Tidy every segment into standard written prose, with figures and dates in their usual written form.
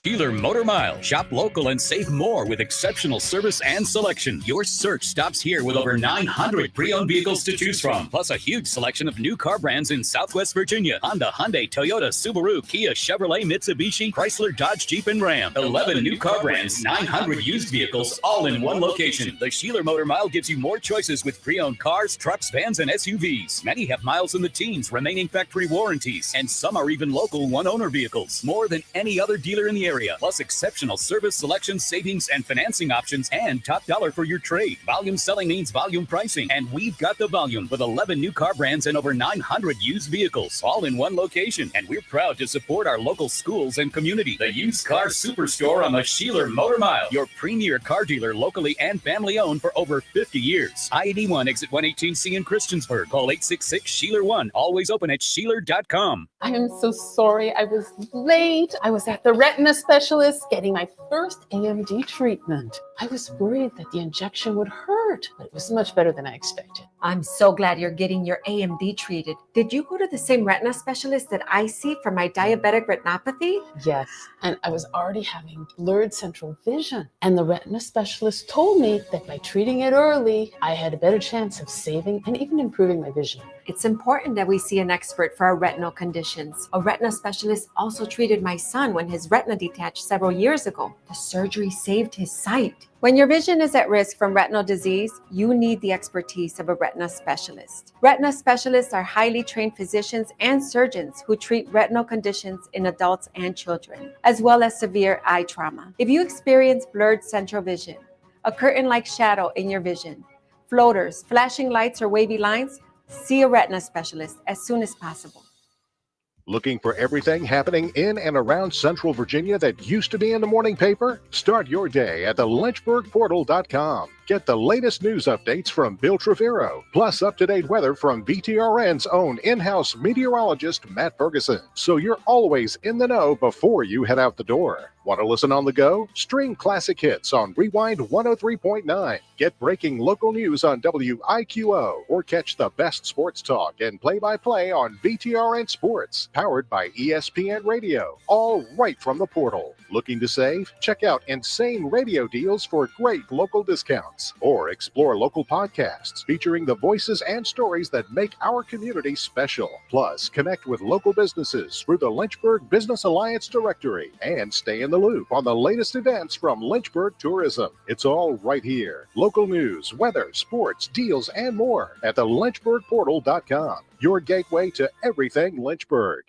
Sheeler Motor Mile. Shop local and save more with exceptional service and selection. Your search stops here with over 900 pre-owned vehicles to choose from, plus a huge selection of new car brands in Southwest Virginia. Honda, Hyundai, Toyota, Subaru, Kia, Chevrolet, Mitsubishi, Chrysler, Dodge, Jeep, and Ram. 11 new car brands, 900 used vehicles, all in one location. The Sheeler Motor Mile gives you more choices with pre-owned cars, trucks, vans, and SUVs. Many have miles in the teens, remaining factory warranties, and some are even local one-owner vehicles. More than any other dealer in the area, plus exceptional service, selection, savings, and financing options, and top dollar for your trade. Volume selling means volume pricing, and we've got the volume with 11 new car brands and over 900 used vehicles, all in one location. And we're proud to support our local schools and community. The Used Car Superstore on the Sheeler Motor Mile, your premier car dealer, locally and family owned for over 50 years. I-81 exit 118C in Christiansburg. Call 866-SHEELER1. Always open at Sheeler.com. I am so sorry I was late. I was at the retina specialist getting my first AMD treatment. I was worried that the injection would hurt, but it was much better than I expected. I'm so glad you're getting your AMD treated. Did you go to the same retina specialist that I see for my diabetic retinopathy? Yes, and I was already having blurred central vision. And the retina specialist told me that by treating it early, I had a better chance of saving and even improving my vision. It's important that we see an expert for our retinal conditions. A retina specialist also treated my son when his retina detached several years ago. The surgery saved his sight. When your vision is at risk from retinal disease, you need the expertise of a retina specialist. Retina specialists are highly trained physicians and surgeons who treat retinal conditions in adults and children, as well as severe eye trauma. If you experience blurred central vision, a curtain-like shadow in your vision, floaters, flashing lights, or wavy lines, see a retina specialist as soon as possible. Looking for everything happening in and around Central Virginia that used to be in the morning paper? Start your day at the LynchburgPortal.com. Get the latest news updates from Bill Trevero, plus up-to-date weather from VTRN's own in-house meteorologist, Matt Ferguson. So you're always in the know before you head out the door. Want to listen on the go? Stream classic hits on Rewind 103.9. Get breaking local news on WIQO, or catch the best sports talk and play-by-play on VTRN Sports, powered by ESPN Radio, all right from the portal. Looking to save? Check out insane radio deals for great local discounts, or explore local podcasts featuring the voices and stories that make our community special. Plus, connect with local businesses through the Lynchburg Business Alliance directory and stay in the loop on the latest events from Lynchburg Tourism. It's all right here. Local news, weather, sports, deals, and more at the LynchburgPortal.com, your gateway to everything Lynchburg.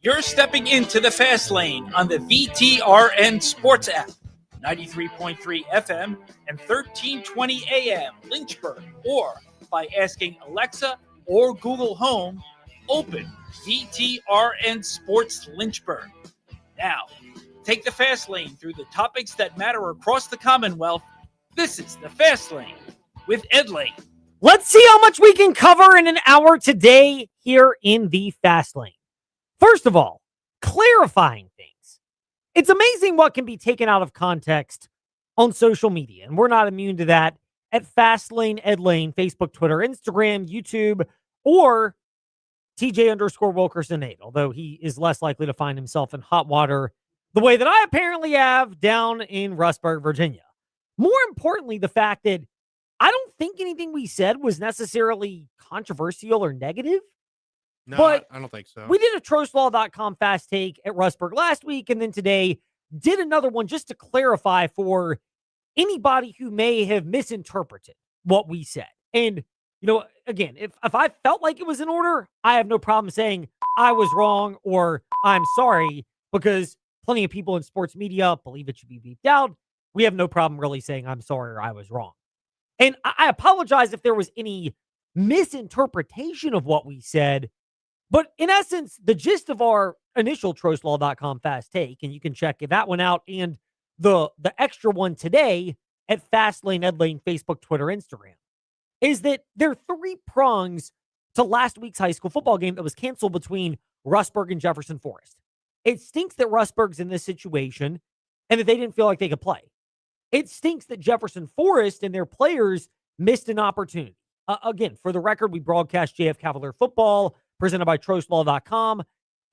You're stepping into the fast lane on the VTRN Sports app, 93.3 FM and 1320 AM Lynchburg, or by asking Alexa or Google Home, open VTRN Sports Lynchburg. Now, take the fast lane through the topics that matter across the Commonwealth. This is the Fast Lane with Ed Lane. Let's see how much we can cover in an hour today here in the Fast Lane. First of all, clarifying things. It's amazing what can be taken out of context on social media, and we're not immune to that at Fastlane Ed Lane, Facebook, Twitter, Instagram, YouTube, or TJ_Wilkerson8, although he is less likely to find himself in hot water the way that I apparently have down in Rustburg, Virginia. More importantly, the fact that I don't think anything we said was necessarily controversial or negative. No, but I don't think so. We did a TrostLaw.com fast take at Rustburg last week, and then today did another one just to clarify for anybody who may have misinterpreted what we said. And, you know, again, if I felt like it was in order, I have no problem saying I was wrong or I'm sorry, because plenty of people in sports media believe it should be beeped out. We have no problem really saying I'm sorry or I was wrong. And I apologize if there was any misinterpretation of what we said. But in essence, the gist of our initial TrostLaw.com fast take, and you can check that one out and the extra one today at Fastlane Ed Lane, Facebook, Twitter, Instagram, is that there are three prongs to last week's high school football game that was canceled between Rustburg and Jefferson Forest. It stinks that Rustburg's in this situation and that they didn't feel like they could play. It stinks that Jefferson Forest and their players missed an opportunity. again, for the record, we broadcast JF Cavalier football presented by TrostLaw.com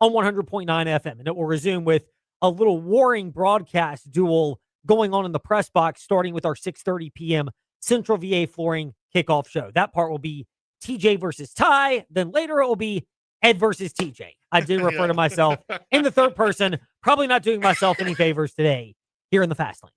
on 100.9 FM. And it will resume with a little warring broadcast duel going on in the press box, starting with our 6:30 p.m. Central VA Flooring kickoff show. That part will be TJ versus Ty. Then later it will be Ed versus TJ. I did refer to myself in the third person. Probably not doing myself any favors today here in the fast lane.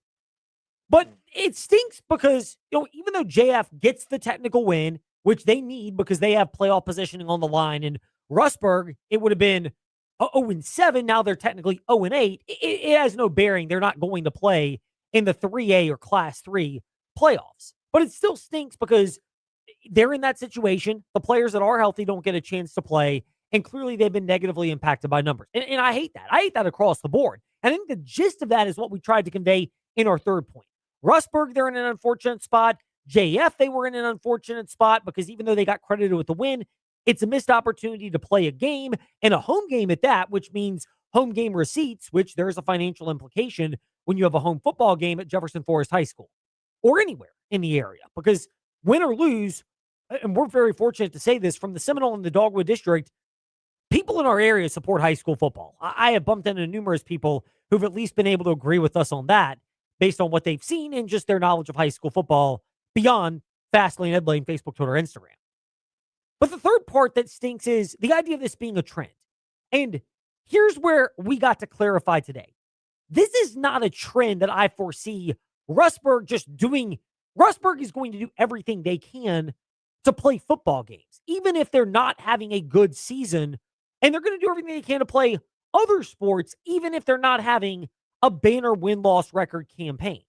But it stinks because, even though JF gets the technical win, which they need because they have playoff positioning on the line, and Rustburg, it would have been 0-7. Now they're technically 0-8. It has no bearing. They're not going to play in the 3A or Class 3 playoffs. But it still stinks because they're in that situation. The players that are healthy don't get a chance to play, and clearly they've been negatively impacted by numbers. And I hate that. I hate that across the board. And I think the gist of that is what we tried to convey in our third point. Rustburg, they're in an unfortunate spot. JF, they were in an unfortunate spot because even though they got credited with the win, it's a missed opportunity to play a game, and a home game at that, which means home game receipts, which there's a financial implication when you have a home football game at Jefferson Forest High School or anywhere in the area. Because win or lose, and we're very fortunate to say this, from the Seminole and the Dogwood District, people in our area support high school football. I have bumped into numerous people who've at least been able to agree with us on that based on what they've seen and just their knowledge of high school football beyond Fastlane, Ed Lane, Facebook, Twitter, Instagram. But the third part that stinks is the idea of this being a trend. And here's where we got to clarify today. This is not a trend that I foresee Rustburg just doing. Rustburg is going to do everything they can to play football games, even if they're not having a good season. And they're going to do everything they can to play other sports, even if they're not having a banner win-loss record campaign.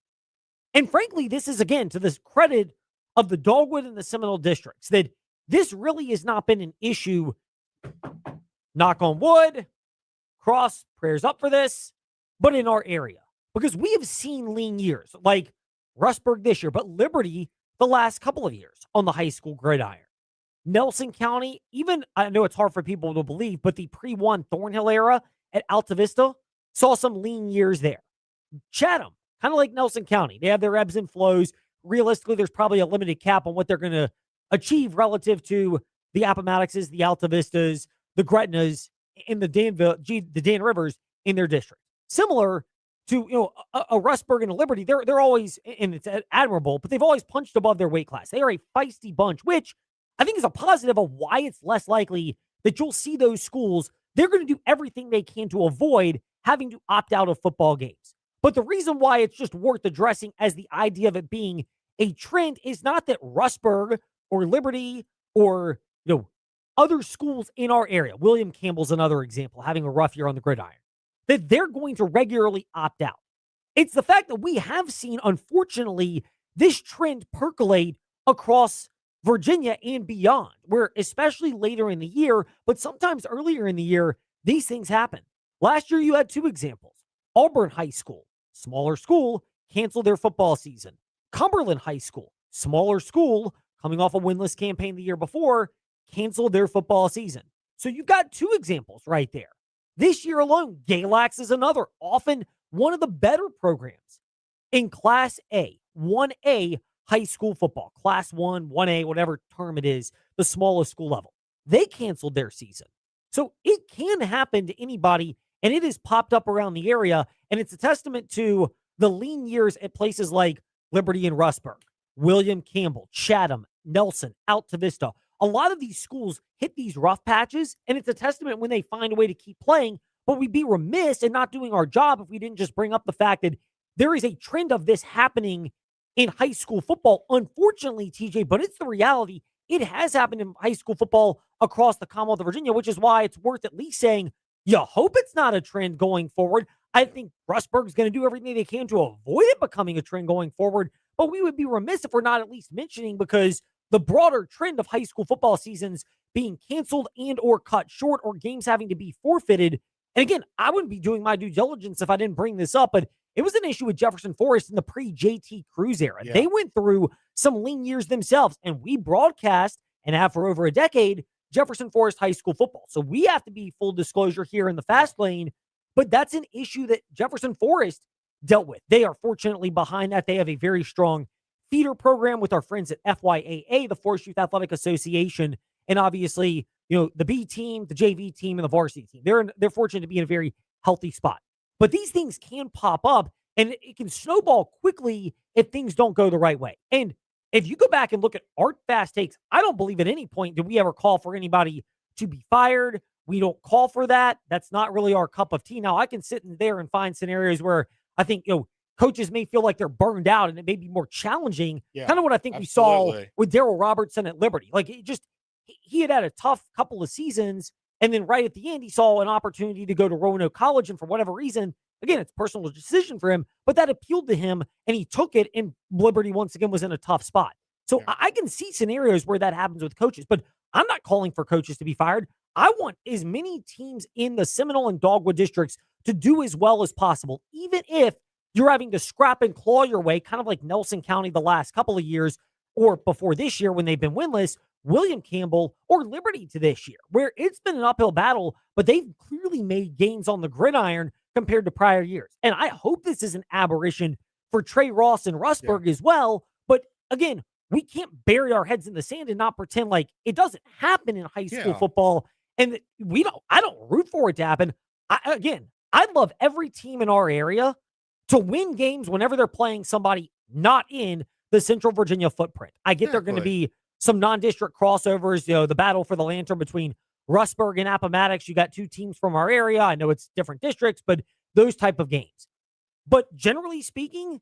And frankly, this is, again, to the credit of the Dogwood and the Seminole districts, that this really has not been an issue. Knock on wood, cross prayers up for this, but in our area. Because we have seen lean years, like Rustburg this year, but Liberty the last couple of years on the high school gridiron. Nelson County, even, I know it's hard for people to believe, but the pre-1 Thornhill era at Alta Vista saw some lean years there. Chatham, kind of like Nelson County, they have their ebbs and flows. Realistically, there's probably a limited cap on what they're going to achieve relative to the Appomattoxes, the Alta Vistas, the Gretnas, and the Dan Rivers in their district. Similar to, a Rustburg and a Liberty, they're always, and it's admirable, but they've always punched above their weight class. They are a feisty bunch, which I think is a positive of why it's less likely that you'll see those schools. They're going to do everything they can to avoid having to opt out of football games. But the reason why it's just worth addressing as the idea of it being a trend is not that Rustburg or Liberty or, other schools in our area, William Campbell's another example, having a rough year on the gridiron, that they're going to regularly opt out. It's the fact that we have seen, unfortunately, this trend percolate across Virginia and beyond, where especially later in the year, but sometimes earlier in the year, these things happen. Last year, you had two examples. Auburn High School, smaller school, canceled their football season. Cumberland High School, smaller school, coming off a winless campaign the year before, canceled their football season. So you've got two examples right there. This year alone, Galax is another, often one of the better programs in Class A, 1A high school football, Class 1, 1A, whatever term it is, the smallest school level. They canceled their season. So it can happen to anybody, and it has popped up around the area, and it's a testament to the lean years at places like Liberty and Rustburg, William Campbell, Chatham, Nelson, Alta Vista. A lot of these schools hit these rough patches, and it's a testament when they find a way to keep playing, but we'd be remiss in not doing our job if we didn't just bring up the fact that there is a trend of this happening in high school football. Unfortunately, TJ, but it's the reality. It has happened in high school football across the Commonwealth of Virginia, which is why it's worth at least saying, you hope it's not a trend going forward. I think Rustburg's going to do everything they can to avoid it becoming a trend going forward, but we would be remiss if we're not at least mentioning, because the broader trend of high school football seasons being canceled and or cut short, or games having to be forfeited. And again, I wouldn't be doing my due diligence if I didn't bring this up, but it was an issue with Jefferson Forest in the pre-JT Cruz era. Yeah. They went through some lean years themselves, and we broadcast and have for over a decade Jefferson Forest high school football. So we have to be full disclosure here in the fast lane, but that's an issue that Jefferson Forest dealt with. They are fortunately behind that. They have a very strong feeder program with our friends at FYAA, the Forest Youth Athletic Association, and obviously, the B team, the JV team, and the varsity team. They're fortunate to be in a very healthy spot. But these things can pop up, and it can snowball quickly if things don't go the right way. And if you go back and look at our fast takes, I don't believe at any point did we ever call for anybody to be fired. We don't call for that. That's not really our cup of tea. Now, I can sit in there and find scenarios where I think, coaches may feel like they're burned out and it may be more challenging. Kind of what I think we saw with Darrell Robertson at Liberty. Like, he had a tough couple of seasons, and then right at the end, he saw an opportunity to go to Roanoke College, and for whatever reason, again, it's a personal decision for him, but that appealed to him, and he took it, and Liberty, once again, was in a tough spot. So I can see scenarios where that happens with coaches, but I'm not calling for coaches to be fired. I want as many teams in the Seminole and Dogwood districts to do as well as possible, even if you're having to scrap and claw your way, kind of like Nelson County the last couple of years, or before this year when they've been winless, William Campbell, or Liberty to this year, where it's been an uphill battle, but they've clearly made gains on the gridiron compared to prior years. And I hope this is an aberration for Trey Ross and Rustburg as well. But again, we can't bury our heads in the sand and not pretend like it doesn't happen in high school football. And I don't root for it to happen. I'd love every team in our area to win games whenever they're playing somebody not in the Central Virginia footprint. I get there are going to be some non-district crossovers, the battle for the lantern between Rustburg and Appomattox. You got two teams from our area. I know it's different districts, but those type of games. But generally speaking,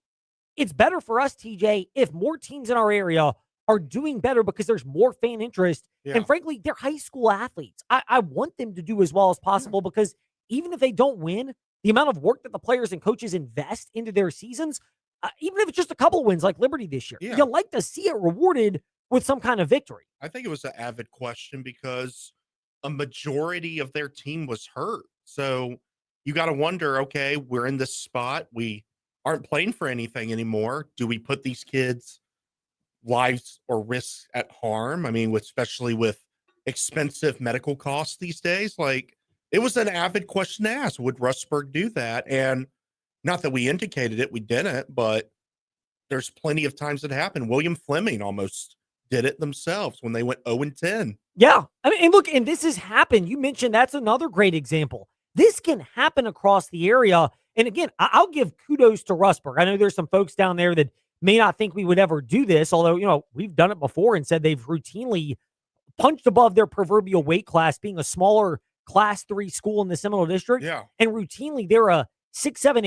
it's better for us, TJ, if more teams in our area are doing better because there's more fan interest. And frankly, they're high school athletes. I want them to do as well as possible because even if they don't win, the amount of work that the players and coaches invest into their seasons, even if it's just a couple wins like Liberty this year, you like to see it rewarded with some kind of victory. I think it was an avid question because a majority of their team was hurt. So you got to wonder, okay, we're in this spot. We aren't playing for anything anymore. Do we put these kids' lives or risks at harm? I mean, especially with expensive medical costs these days, like it was an avid question to ask. Would Rustburg do that? And not that we indicated it, we didn't, but there's plenty of times it happened. William Fleming almost did it themselves when they went 0-10. Yeah. I mean, and look, and this has happened. You mentioned that's another great example. This can happen across the area. And again, I'll give kudos to Rustburg. I know there's some folks down there that may not think we would ever do this, although, we've done it before and said they've routinely punched above their proverbial weight class, being a smaller Class 3 school in the Seminole District. Yeah. And routinely, they're a 6, 7,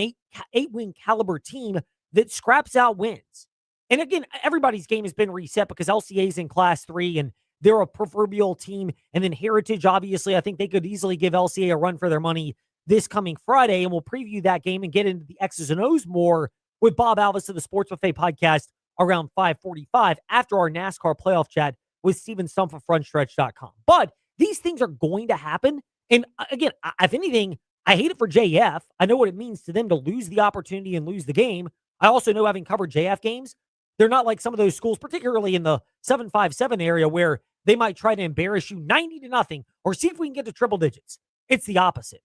8 win caliber team that scraps out wins. And again, everybody's game has been reset because LCA's in Class 3 and they're a proverbial team. And then Heritage, obviously, I think they could easily give LCA a run for their money this coming Friday. And we'll preview that game and get into the X's and O's more with Bob Alvis of the Sports Buffet podcast around 5:45 after our NASCAR playoff chat with Steven Stumpf of Fonstretch.com. But these things are going to happen. And again, if anything, I hate it for JF. I know what it means to them to lose the opportunity and lose the game. I also know, having covered JF games, they're not like some of those schools, particularly in the 757 area, where they might try to embarrass you 90-0 or see if we can get to triple digits. It's the opposite.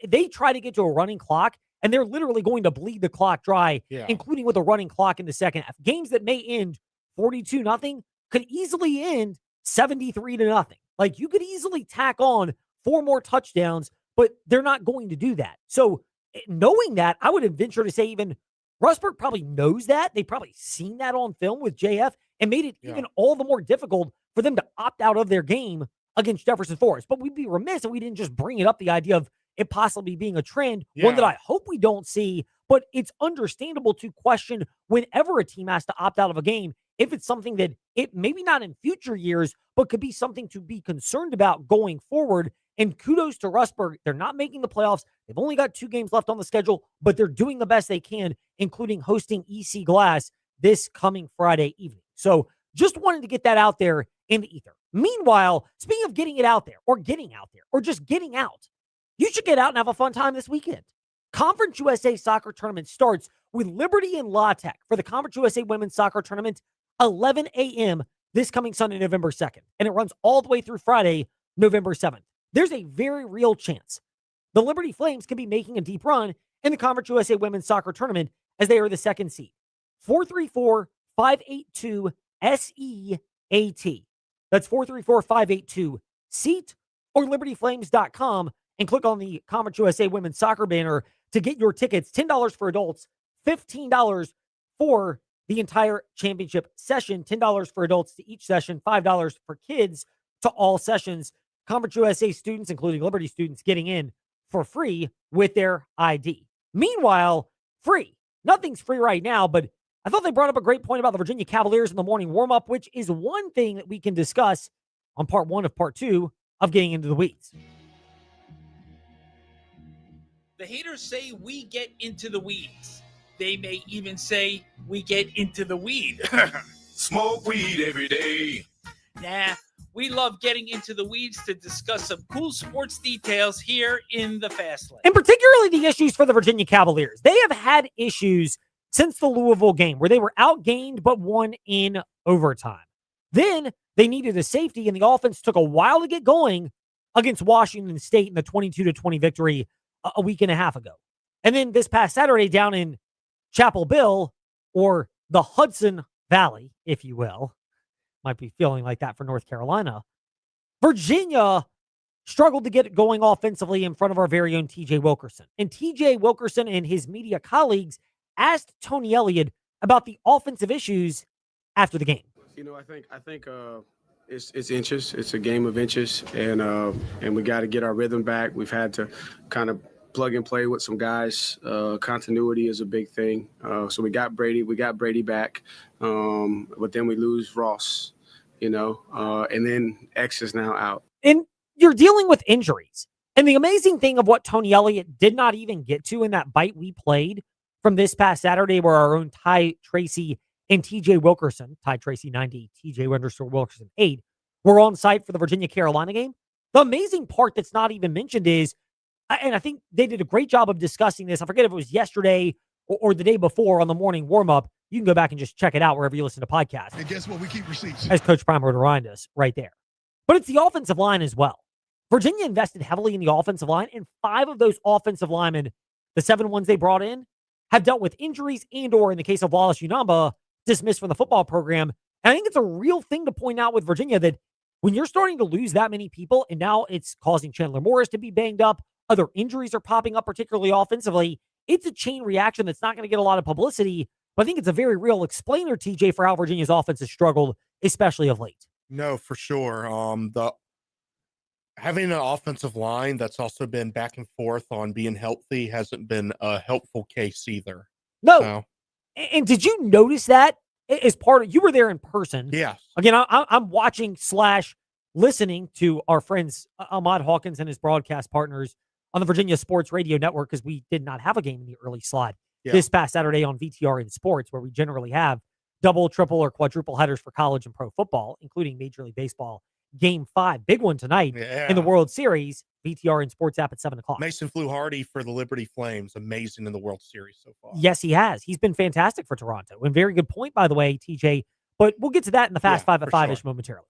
They try to get to a running clock, and they're literally going to bleed the clock dry, including with a running clock in the second half. Games that may end 42-0 could easily end 73-0. Like, you could easily tack on 4 more touchdowns, but they're not going to do that. So knowing that, I would venture to say even Rustburg probably knows that. They've probably seen that on film with JF and made it even all the more difficult for them to opt out of their game against Jefferson Forest. But we'd be remiss if we didn't just bring it up, the idea of it possibly being a trend, one that I hope we don't see, but it's understandable to question whenever a team has to opt out of a game, if it's something that it maybe not in future years, but could be something to be concerned about going forward. And kudos to Rustburg. They're not making the playoffs. They've only got 2 games left on the schedule, but they're doing the best they can, including hosting EC Glass this coming Friday evening. So just wanted to get that out there in the ether. Meanwhile, speaking of getting it out there, or getting out there, or just getting out, you should get out and have a fun time this weekend. Conference USA Soccer Tournament starts with Liberty and La Tech for the Conference USA Women's Soccer Tournament, 11 a.m. this coming Sunday, November 2nd. And it runs all the way through Friday, November 7th. There's a very real chance the Liberty Flames can be making a deep run in the Conference USA Women's Soccer Tournament as they are the 2nd seed. 434-582-SEAT. That's 434-582-SEAT or libertyflames.com and click on the Conference USA Women's Soccer banner to get your tickets. $10 for adults, $15 for the entire championship session, $10 for adults to each session, $5 for kids to all sessions. Conference USA students, including Liberty students, getting in for free with their ID. Meanwhile, free. Nothing's free right now, but I thought they brought up a great point about the Virginia Cavaliers in the morning warm-up, which is one thing that we can discuss on part 1 of part 2 of getting into the weeds. The haters say we get into the weeds. They may even say we get into the weed. Smoke weed every day. Nah, we love getting into the weeds to discuss some cool sports details here in the Fast Lane. And particularly the issues for the Virginia Cavaliers. They have had issues since the Louisville game where they were outgained but won in overtime. Then they needed a safety, and the offense took a while to get going against Washington State in the 22-20 victory a week and a half ago. And then this past Saturday down in Chapel Hill, or the Hudson Valley, if you will, might be feeling like that for North Carolina, Virginia struggled to get it going offensively in front of our very own TJ Wilkerson. And TJ Wilkerson and his media colleagues asked Tony Elliott about the offensive issues after the game. You know, I think it's inches. It's a game of inches, and we got to get our rhythm back. We've had to kind of plug and play with some guys. Continuity is a big thing. So we got Brady back, but then we lose Ross, and then X is now out. And you're dealing with injuries. And the amazing thing of what Tony Elliott did not even get to in that bite we played from this past Saturday, where our own Ty Tracy and TJ Wilkerson, Ty Tracy 90, TJ Wilkerson 8, were on site for the Virginia-Carolina game. The amazing part that's not even mentioned is, and I think they did a great job of discussing this. I forget if it was yesterday or the day before on the morning warm-up. You can go back and just check it out wherever you listen to podcasts. And guess what? We keep receipts. As Coach Prime would remind us right there. But it's the offensive line as well. Virginia invested heavily in the offensive line, and 5 of those offensive linemen, the 7 ones they brought in, have dealt with injuries and or, in the case of Wallace Unamba, dismissed from the football program. And I think it's a real thing to point out with Virginia that when you're starting to lose that many people, and now it's causing Chandler Morris to be banged up, other injuries are popping up, particularly offensively, it's a chain reaction that's not going to get a lot of publicity. But I think it's a very real explainer, TJ, for how Virginia's offense has struggled, especially of late. No, for sure. Having an offensive line that's also been back and forth on being healthy hasn't been a helpful case either. No. So, And did you notice that as part of, you were there in person? yes. Again, I'm watching / listening to our friends Ahmad Hawkins and his broadcast partners on the Virginia Sports Radio Network, because we did not have a game in the early slot this past Saturday on VTR in Sports, where we generally have double, triple, or quadruple headers for college and pro football, including Major League Baseball. Game 5, big one tonight in the World Series. VTR and Sports app at 7 o'clock. Mason Flew-Hardy for the Liberty Flames, amazing in the World Series so far. Yes, he has. He's been fantastic for Toronto. And very good point, by the way, TJ. But we'll get to that in the Fast 5 at 5-ish momentarily.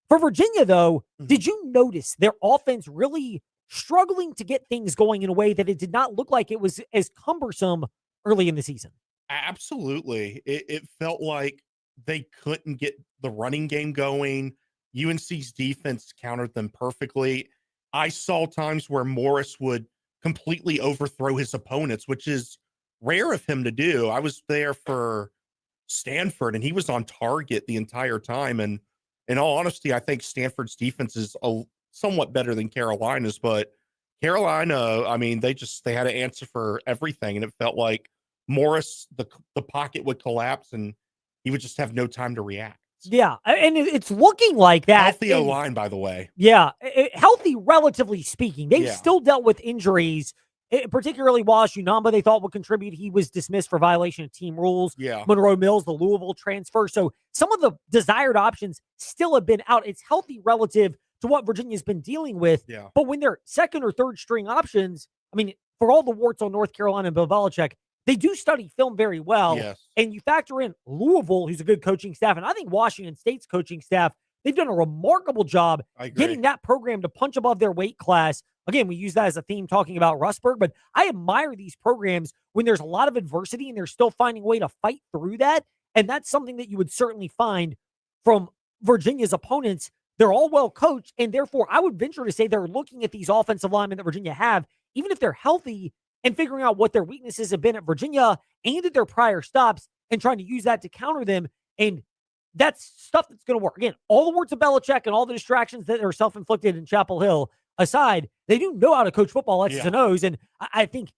For Virginia, though, did you notice their offense really struggling to get things going in a way that it did not look like it was as cumbersome early in the season? Absolutely. It felt like they couldn't get the running game going. UNC's defense countered them perfectly. I saw times where Morris would completely overthrow his opponents, which is rare of him to do. I was there for Stanford, and he was on target the entire time. And in all honesty, I think Stanford's defense is somewhat better than Carolina's. But Carolina, I mean, they had an answer for everything, and it felt like Morris, the pocket would collapse, and he would just have no time to react. Yeah, and it's looking like that. Healthy O-line, by the way. Yeah, healthy, relatively speaking. They've still dealt with injuries, particularly Wallace Unamba, they thought would contribute. He was dismissed for violation of team rules. Yeah. Monroe Mills, the Louisville transfer. So some of the desired options still have been out. It's healthy relative to what Virginia's been dealing with. Yeah. But when they're second or third string options, I mean, for all the warts on North Carolina and Bill Belichick, they do study film very well. Yes. And you factor in Louisville, who's a good coaching staff, and I think Washington State's coaching staff, they've done a remarkable job getting that program to punch above their weight class. Again, we use that as a theme talking about Rustburg, but I admire these programs when there's a lot of adversity and they're still finding a way to fight through that. And that's something that you would certainly find from Virginia's opponents. They're all well coached, and therefore I would venture to say they're looking at these offensive linemen that Virginia have, even if they're healthy, and figuring out what their weaknesses have been at Virginia and at their prior stops and trying to use that to counter them. And that's stuff that's going to work. Again, all the words of Belichick and all the distractions that are self-inflicted in Chapel Hill aside, they do know how to coach football, X's and O's. And I think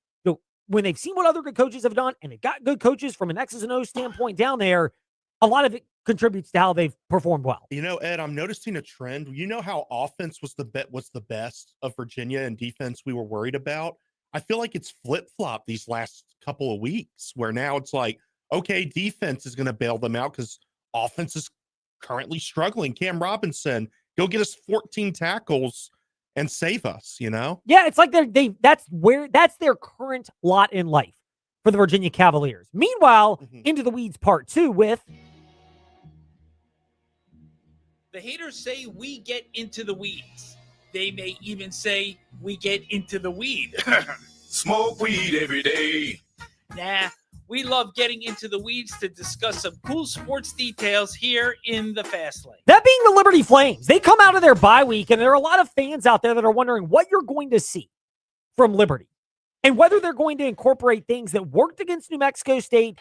when they've seen what other good coaches have done and they've got good coaches from an X's and O's standpoint down there, a lot of it contributes to how they've performed well. Ed, I'm noticing a trend. You know how offense was the best of Virginia and defense we were worried about? I feel like it's flip-flop these last couple of weeks where now it's like, okay, defense is going to bail them out because offense is currently struggling. Cam Robinson, go get us 14 tackles and save us, Yeah, it's like that's their current lot in life for the Virginia Cavaliers. Meanwhile, into the weeds part 2 with the haters say we get into the weeds. They may even say we get into the weed. Smoke weed every day. Nah, we love getting into the weeds to discuss some cool sports details here in the Fast Lane. That being the Liberty Flames. They come out of their bye week, and there are a lot of fans out there that are wondering what you're going to see from Liberty and whether they're going to incorporate things that worked against New Mexico State,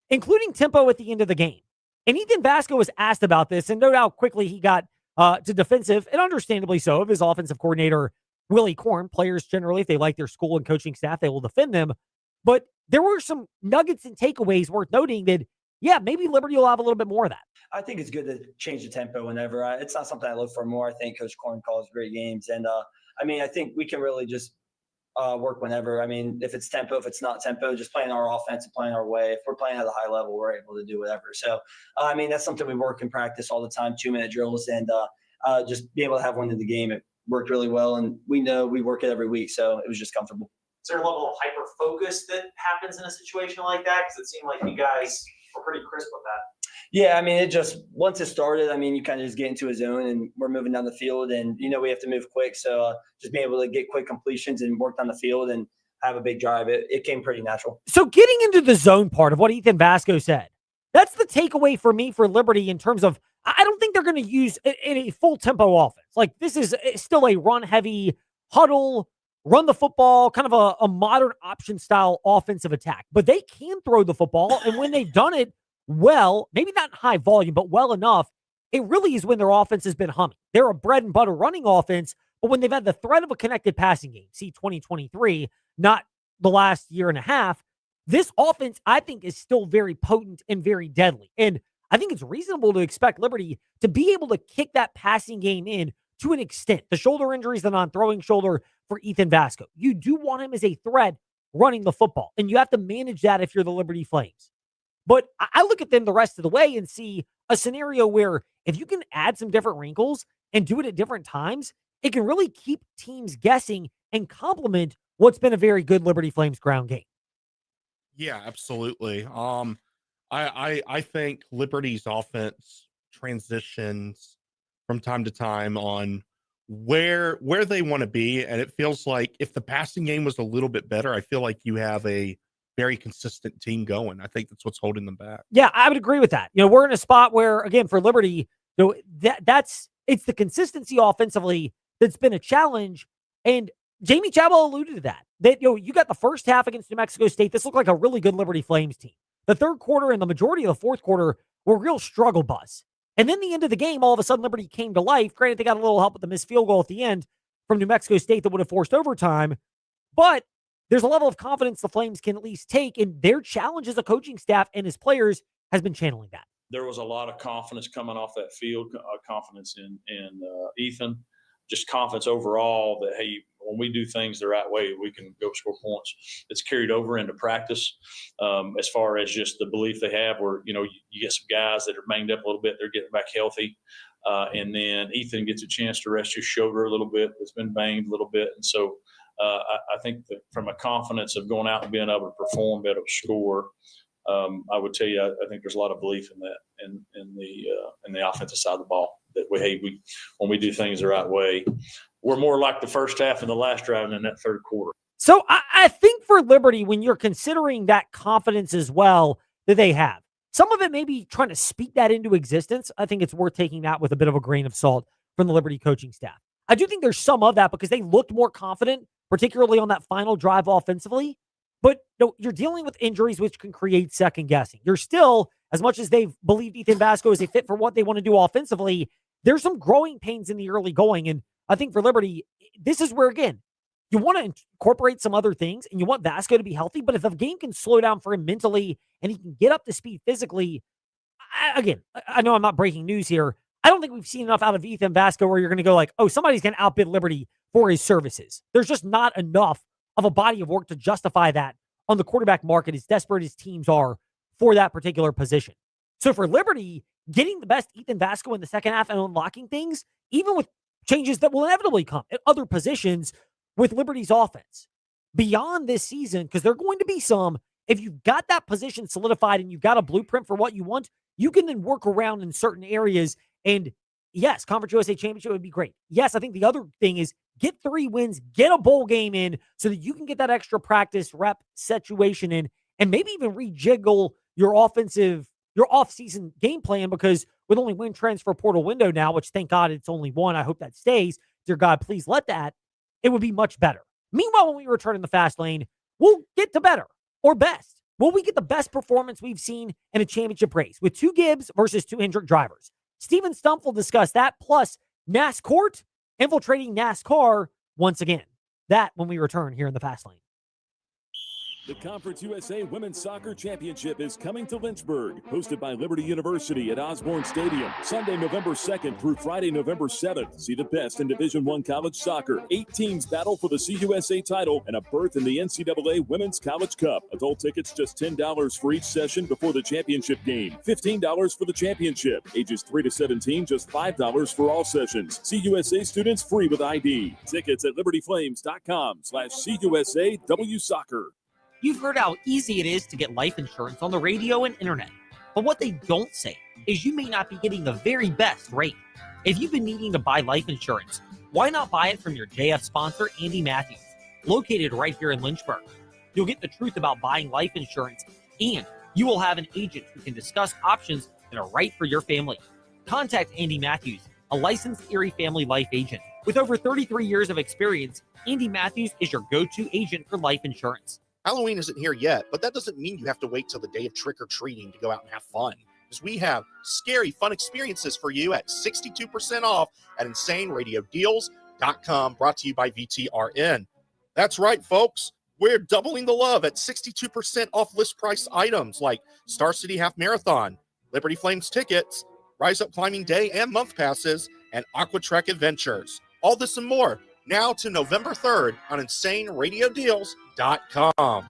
including tempo at the end of the game. And Ethan Vasco was asked about this, and no doubt quickly he got to defensive, and understandably so, of his offensive coordinator, Willie Korn. Players generally, if they like their school and coaching staff, they will defend them. But there were some nuggets and takeaways worth noting that, maybe Liberty will have a little bit more of that. I think it's good to change the tempo whenever. It's not something I look for more. I think Coach Korn calls great games. And, I think we can really just work whenever. If it's tempo, if it's not tempo, just playing our offense and playing our way. If we're playing at a high level, we're able to do whatever. So, that's something we work in practice all the time, 2-minute drills, and just be able to have one in the game. It worked really well, and we know we work it every week, so it was just comfortable. Is there a level of hyper focus that happens in a situation like that? Because it seemed like you guys were pretty crisp with that. Yeah, it just, once it started, you kind of just get into a zone and we're moving down the field and, we have to move quick. So just being able to get quick completions and work down the field and have a big drive, it came pretty natural. So getting into the zone part of what Ethan Vasco said, that's the takeaway for me for Liberty in terms of, I don't think they're going to use a full tempo offense. Like this is still a run heavy huddle, run the football, kind of a modern option style offensive attack, but they can throw the football. And when they've done it well, maybe not in high volume, but well enough, it really is when their offense has been humming. They're a bread and butter running offense, but when they've had the threat of a connected passing game, see 2023, not the last year and a half, this offense, I think, is still very potent and very deadly. And I think it's reasonable to expect Liberty to be able to kick that passing game in to an extent. The shoulder injury is the non-throwing shoulder for Ethan Vasco. You do want him as a threat running the football, and you have to manage that if you're the Liberty Flames. But I look at them the rest of the way and see a scenario where if you can add some different wrinkles and do it at different times, it can really keep teams guessing and complement what's been a very good Liberty Flames ground game. Yeah, absolutely. I think Liberty's offense transitions from time to time on where they want to be, and it feels like if the passing game was a little bit better, I feel like you have a very consistent team going. I think that's what's holding them back. Yeah, I would agree with that. We're in a spot where, again, for Liberty, it's the consistency offensively that's been a challenge, and Jamie Chabot alluded to that. That you got the first half against New Mexico State. This looked like a really good Liberty Flames team. The third quarter and the majority of the fourth quarter were real struggle bus. And then the end of the game, all of a sudden, Liberty came to life. Granted, they got a little help with the missed field goal at the end from New Mexico State that would have forced overtime. But there's a level of confidence the Flames can at least take, and their challenge as a coaching staff and as players has been channeling that. There was a lot of confidence coming off that field, confidence in Ethan, just confidence overall that, hey, when we do things the right way, we can go score points. It's carried over into practice as far as just the belief they have where, you get some guys that are banged up a little bit, they're getting back healthy. And then Ethan gets a chance to rest his shoulder a little bit. It's been banged a little bit. And so I think that from a confidence of going out and being able to perform, being able to score, I would tell you, I think there's a lot of belief in that in the offensive side of the ball. That when we do things the right way, we're more like the first half and the last drive than that third quarter. So I think for Liberty, when you're considering that confidence as well that they have, some of it may be trying to speak that into existence. I think it's worth taking that with a bit of a grain of salt from the Liberty coaching staff. I do think there's some of that because they looked more confident, particularly on that final drive offensively. But you're dealing with injuries, which can create second guessing. You're still, as much as they've believed Ethan Vasco is a fit for what they want to do offensively, there's some growing pains in the early going. And I think for Liberty, this is where, again, you want to incorporate some other things and you want Vasco to be healthy. But if the game can slow down for him mentally and he can get up to speed physically, I know I'm not breaking news here. I don't think we've seen enough out of Ethan Vasco where you're going to go like, oh, somebody's going to outbid Liberty for his services. There's just not enough of a body of work to justify that on the quarterback market, as desperate as teams are for that particular position. So for Liberty, getting the best Ethan Vasco in the second half and unlocking things, even with changes that will inevitably come at other positions with Liberty's offense beyond this season, because there are going to be some, if you've got that position solidified and you've got a blueprint for what you want, you can then work around in certain areas. And yes, Conference USA Championship would be great. Yes, I think the other thing is get 3 wins, get a bowl game in so that you can get that extra practice rep situation in, and maybe even rejiggle your off-season game plan, because with only one transfer portal window now, which thank God it's only one, I hope that stays. Dear God, please let that. It would be much better. Meanwhile, when we return in the fast lane, we'll get to better or best. Will we get the best performance we've seen in a championship race with 2 Gibbs versus 2 Hendrick drivers? Stephen Stumpf will discuss that, plus NASCAR infiltrating NASCAR once again. That when we return here in the fast lane. The Conference USA Women's Soccer Championship is coming to Lynchburg, hosted by Liberty University at Osborne Stadium, Sunday, November 2nd through Friday, November 7th. See the best in Division I college soccer. 8 teams battle for the CUSA title and a berth in the NCAA Women's College Cup. Adult tickets just $10 for each session before the championship game. $15 for the championship. Ages 3 to 17, just $5 for all sessions. CUSA students free with ID. Tickets at libertyflames.com/CUSAWsoccer. You've heard how easy it is to get life insurance on the radio and internet. But what they don't say is you may not be getting the very best rate. If you've been needing to buy life insurance, why not buy it from your JF sponsor, Andy Matthews, located right here in Lynchburg? You'll get the truth about buying life insurance, and you will have an agent who can discuss options that are right for your family. Contact Andy Matthews, a licensed Erie family life agent. With over 33 years of experience, Andy Matthews is your go-to agent for life insurance. Halloween isn't here yet, but that doesn't mean you have to wait till the day of trick-or-treating to go out and have fun. Because we have scary, fun experiences for you at 62% off at InsaneRadioDeals.com, brought to you by VTRN. That's right, folks. We're doubling the love at 62% off list price items like Star City Half Marathon, Liberty Flames tickets, Rise Up Climbing Day and month passes, and Aqua Trek Adventures. All this and more now to November 3rd on InsaneRadioDeals.com.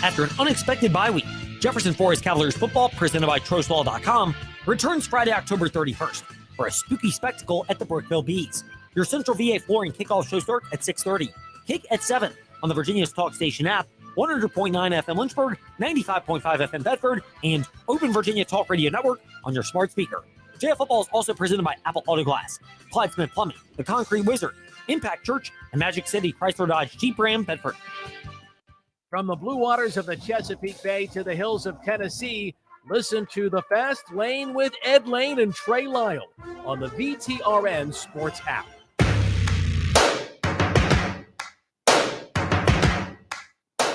After an unexpected bye week, Jefferson Forest Cavaliers football, presented by TroSwell.com, returns Friday, October 31st for a spooky spectacle at the Brookville Bees. Your Central VA flooring kickoff show start at 6:30. Kick at 7 on the Virginia's Talk Station app, 100.9 FM Lynchburg, 95.5 FM Bedford, and Open Virginia Talk Radio Network on your smart speaker. JF Football is also presented by Apple Auto Glass, Clyde Smith Plumbing, The Concrete Wizard, Impact Church, and Magic City Chrysler Dodge Jeep Ram Bedford. From the blue waters of the Chesapeake Bay to the hills of Tennessee, listen to The Fast Lane with Ed Lane and Trey Lyle on the VTRN Sports app.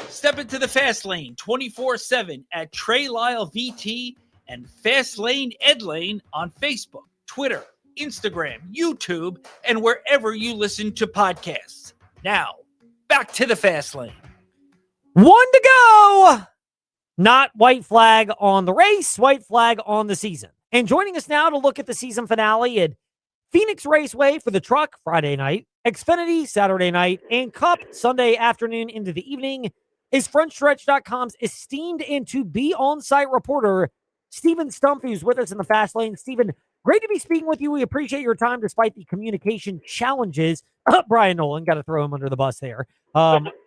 Step into the Fast Lane 24/7 at Trey Lyle VT and Fast Lane Ed Lane on Facebook, Twitter, Instagram, YouTube, and wherever you listen to podcasts. Now, back to the Fast Lane. 1 to go. Not white flag on the race, white flag on the season. And joining us now to look at the season finale at Phoenix Raceway for the truck Friday night, Xfinity Saturday night, and Cup Sunday afternoon into the evening is Fonstretch.com's esteemed and to be on-site reporter, Stephen Stumpf, who's with us in the fast lane. Stephen, great to be speaking with you. We appreciate your time despite the communication challenges. Brian Nolan, got to throw him under the bus there.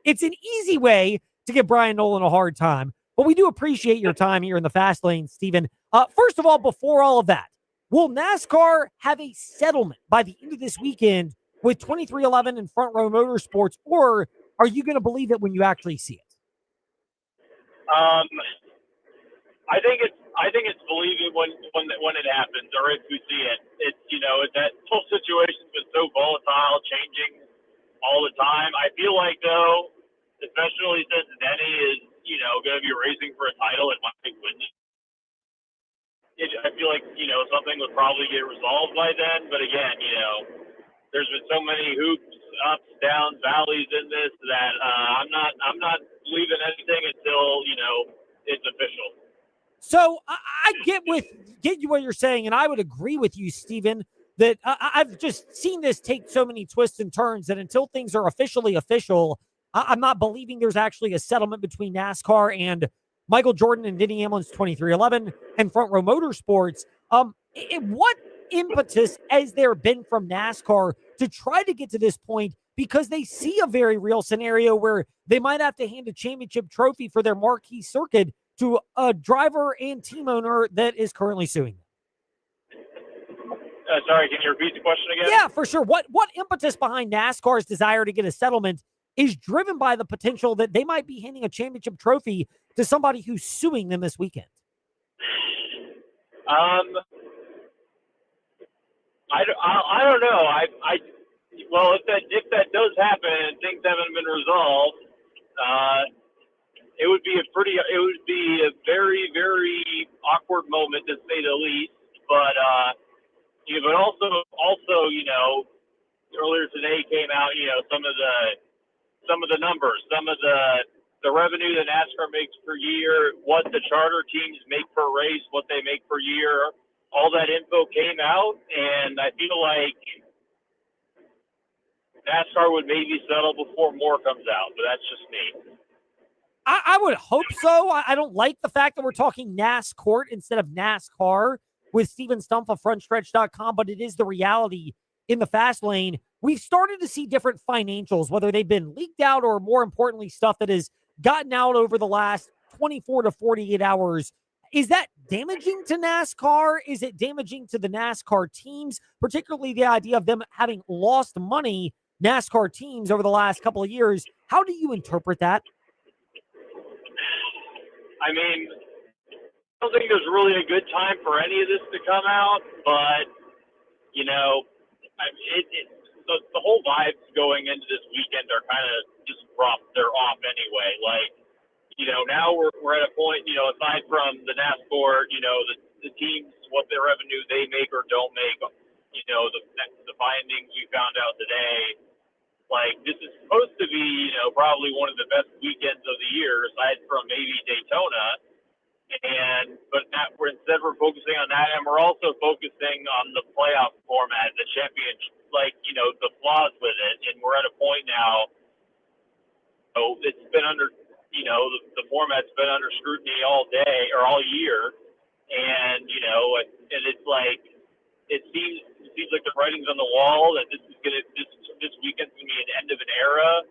It's an easy way to give Brian Nolan a hard time, but we do appreciate your time here in the fast lane, Stephen. First of all, before all of that, will NASCAR have a settlement by the end of this weekend with 2311 and Front Row Motorsports, or are you going to believe it when you actually see it? I think it's believing when it happens or if we see it. It's that whole situation's been so volatile, changing all the time. I feel like though, especially since Denny is going to be racing for a title and might win it, I feel like something would probably get resolved by then. But again, there's been so many hoops, ups, downs, valleys in this that I'm not leaving anything until it's official. So I get you what you're saying, and I would agree with you, Steven, that I've just seen this take so many twists and turns that until things are officially official, I'm not believing there's actually a settlement between NASCAR and Michael Jordan and Denny Hamlin's 2311 and Front Row Motorsports. What impetus has there been from NASCAR to try to get to this point? Because they see a very real scenario where they might have to hand a championship trophy for their marquee circuit to a driver and team owner that is currently suing them. Sorry, can you repeat the question again? Yeah, for sure. What impetus behind NASCAR's desire to get a settlement is driven by the potential that they might be handing a championship trophy to somebody who's suing them this weekend? I don't know. Well, if that does happen and things haven't been resolved, it would be a very, very awkward moment to say the least. But but also earlier today came out some of the numbers, some of the revenue that NASCAR makes per year, what the charter teams make per race, what they make per year. All that info came out, and I feel like NASCAR would maybe settle before more comes out, but that's just me. I would hope so. I don't like the fact that we're talking NASCAR instead of NASCAR with Steven Stumpf of Fonstretch.com, but it is the reality in the fast lane. We've started to see different financials, whether they've been leaked out or, more importantly, stuff that has gotten out over the last 24 to 48 hours. Is that damaging to NASCAR? Is it damaging to the NASCAR teams, particularly the idea of them having lost money, NASCAR teams, over the last couple of years? How do you interpret that? I mean, I don't think there's really a good time for any of this to come out, but the whole vibes going into this weekend are kind of just rough. They're off anyway. Like, now we're at a point, aside from the NASCAR, the teams, what their revenue they make or don't make, the findings we found out today. Like, this is supposed to be, probably one of the best weekends of the year, aside from maybe Daytona. But we're focusing on that, and we're also focusing on the playoff format, the championship, the flaws with it. And we're at a point now, it's been under, the format's been under scrutiny all day or all year, and and it's like it seems like the writing's on the wall that this weekend's gonna be an end of an era.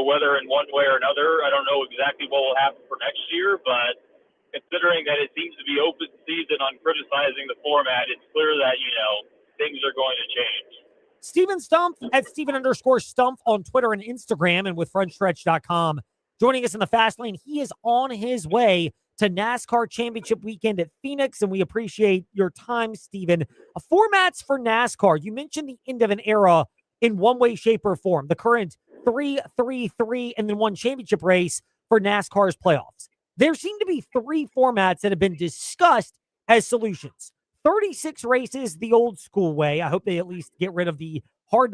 Whether in one way or another, I don't know exactly what will happen for next year, but considering that it seems to be open season on criticizing the format, it's clear that, things are going to change. Steven Stumpf at Steven_Stumpf on Twitter and Instagram and with Fonstretch.com. Joining us in the fast lane, he is on his way to NASCAR Championship Weekend at Phoenix, and we appreciate your time, Steven. Formats for NASCAR. You mentioned the end of an era in one way, shape, or form. The current 3-3-3 and then one championship race for NASCAR's playoffs. There seem to be three formats that have been discussed as solutions. 36 races the old school way. I hope they at least get rid of the hard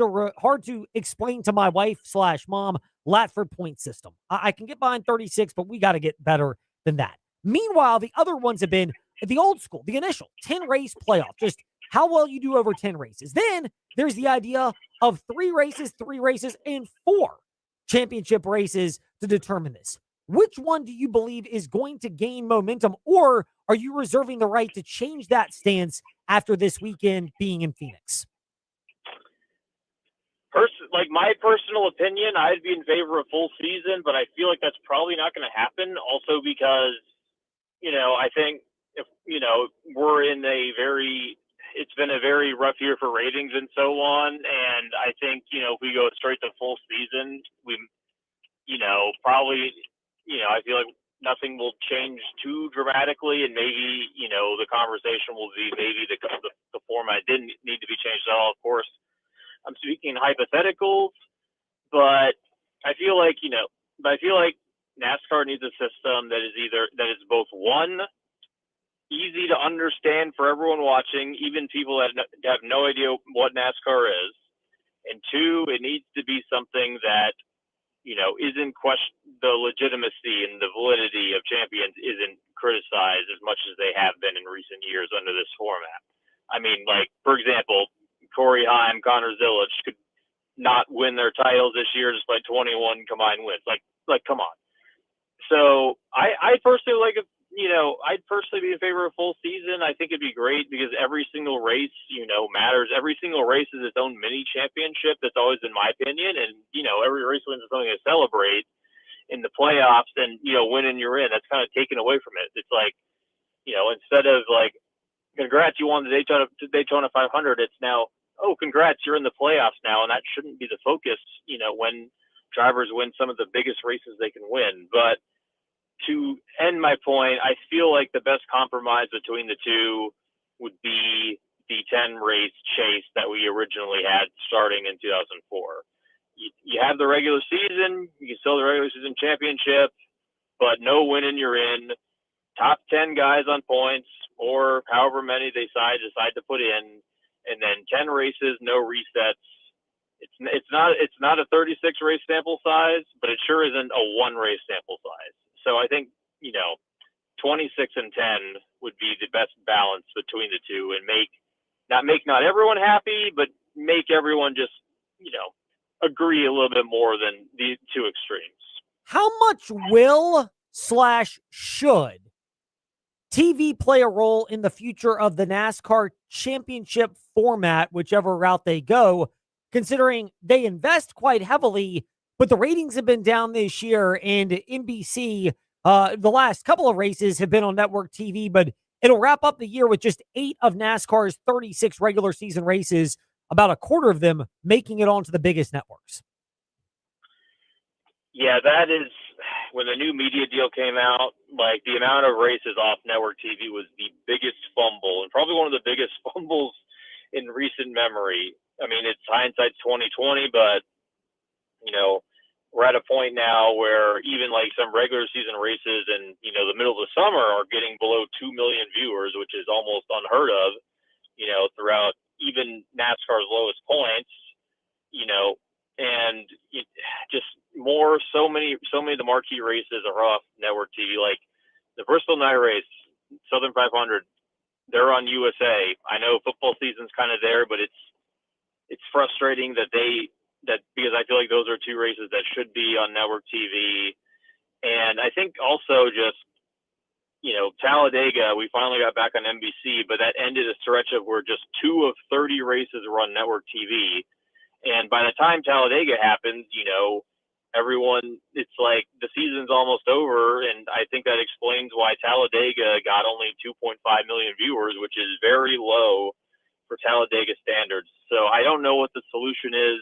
to explain to my wife/mom Latford point system. I can get behind 36, but we got to get better than that. Meanwhile, the other ones have been the old school, the initial 10 race playoff, just how well you do over 10 races. Then there's the idea of 3 races, and 4 championship races to determine this. Which one do you believe is going to gain momentum, or are you reserving the right to change that stance after this weekend being in Phoenix? My personal opinion, I'd be in favor of full season, but I feel like that's probably not going to happen. Also because, I think if, we're in it's been a very rough year for ratings and so on. And I think, if we go straight to full season, probably, I feel like nothing will change too dramatically, and maybe, the conversation will be maybe the format didn't need to be changed at all. Of course, I'm speaking hypotheticals, but I feel like, NASCAR needs a system that is both one, easy to understand for everyone watching, even people that have no idea what NASCAR is, and two, it needs to be something that, isn't the legitimacy and the validity of champions isn't criticized as much as they have been in recent years under this format. I mean, like, for example, Corey Haim, Connor Zilic could not win their titles this year just by 21 combined wins. Like, come on. So I personally I'd personally be in favor of full season. I think it'd be great because every single race, matters. Every single race is its own mini championship. That's always been my opinion. And, every race wins is something to celebrate in the playoffs, and, winning you're in. That's kind of taken away from it. It's like, instead of like, congrats, you won the Daytona 500, it's now, oh, congrats, you're in the playoffs now. And that shouldn't be the focus, when drivers win some of the biggest races they can win. But to end my point, I feel like the best compromise between the two would be the 10 race chase that we originally had starting in 2004. You have the regular season, you can still have the regular season championship, but no winning you're in. Top 10 guys on points, or however many they decide to put in, and then 10 races, no resets. It's not a 36 race sample size, but it sure isn't a one race sample size. So I think, 26 and 10 would be the best balance between the two, and make not everyone happy, but make everyone just, agree a little bit more than the two extremes. How much will / should TV play a role in the future of the NASCAR championship format, whichever route they go, considering they invest quite heavily, but the ratings have been down this year, and NBC, the last couple of races have been on network TV, but it'll wrap up the year with just 8 of NASCAR's 36 regular season races, about a quarter of them making it onto the biggest networks. Yeah, that is, when the new media deal came out, like, the amount of races off network TV was the biggest fumble, and probably one of the biggest fumbles in recent memory. I mean, it's hindsight's 2020, but, we're at a point now where even like some regular season races in, the middle of the summer are getting below 2 million viewers, which is almost unheard of, throughout even NASCAR's lowest points, and just so many of the marquee races are off network TV, like the Bristol Night Race, Southern 500, they're on USA. I know football season's kind of there, but it's frustrating that because I feel like those are two races that should be on network TV. And I think also just, Talladega, we finally got back on NBC, but that ended a stretch of where just 2 of 30 races were on network TV. And by the time Talladega happens, everyone, it's like the season's almost over. And I think that explains why Talladega got only 2.5 million viewers, which is very low for Talladega standards. So I don't know what the solution is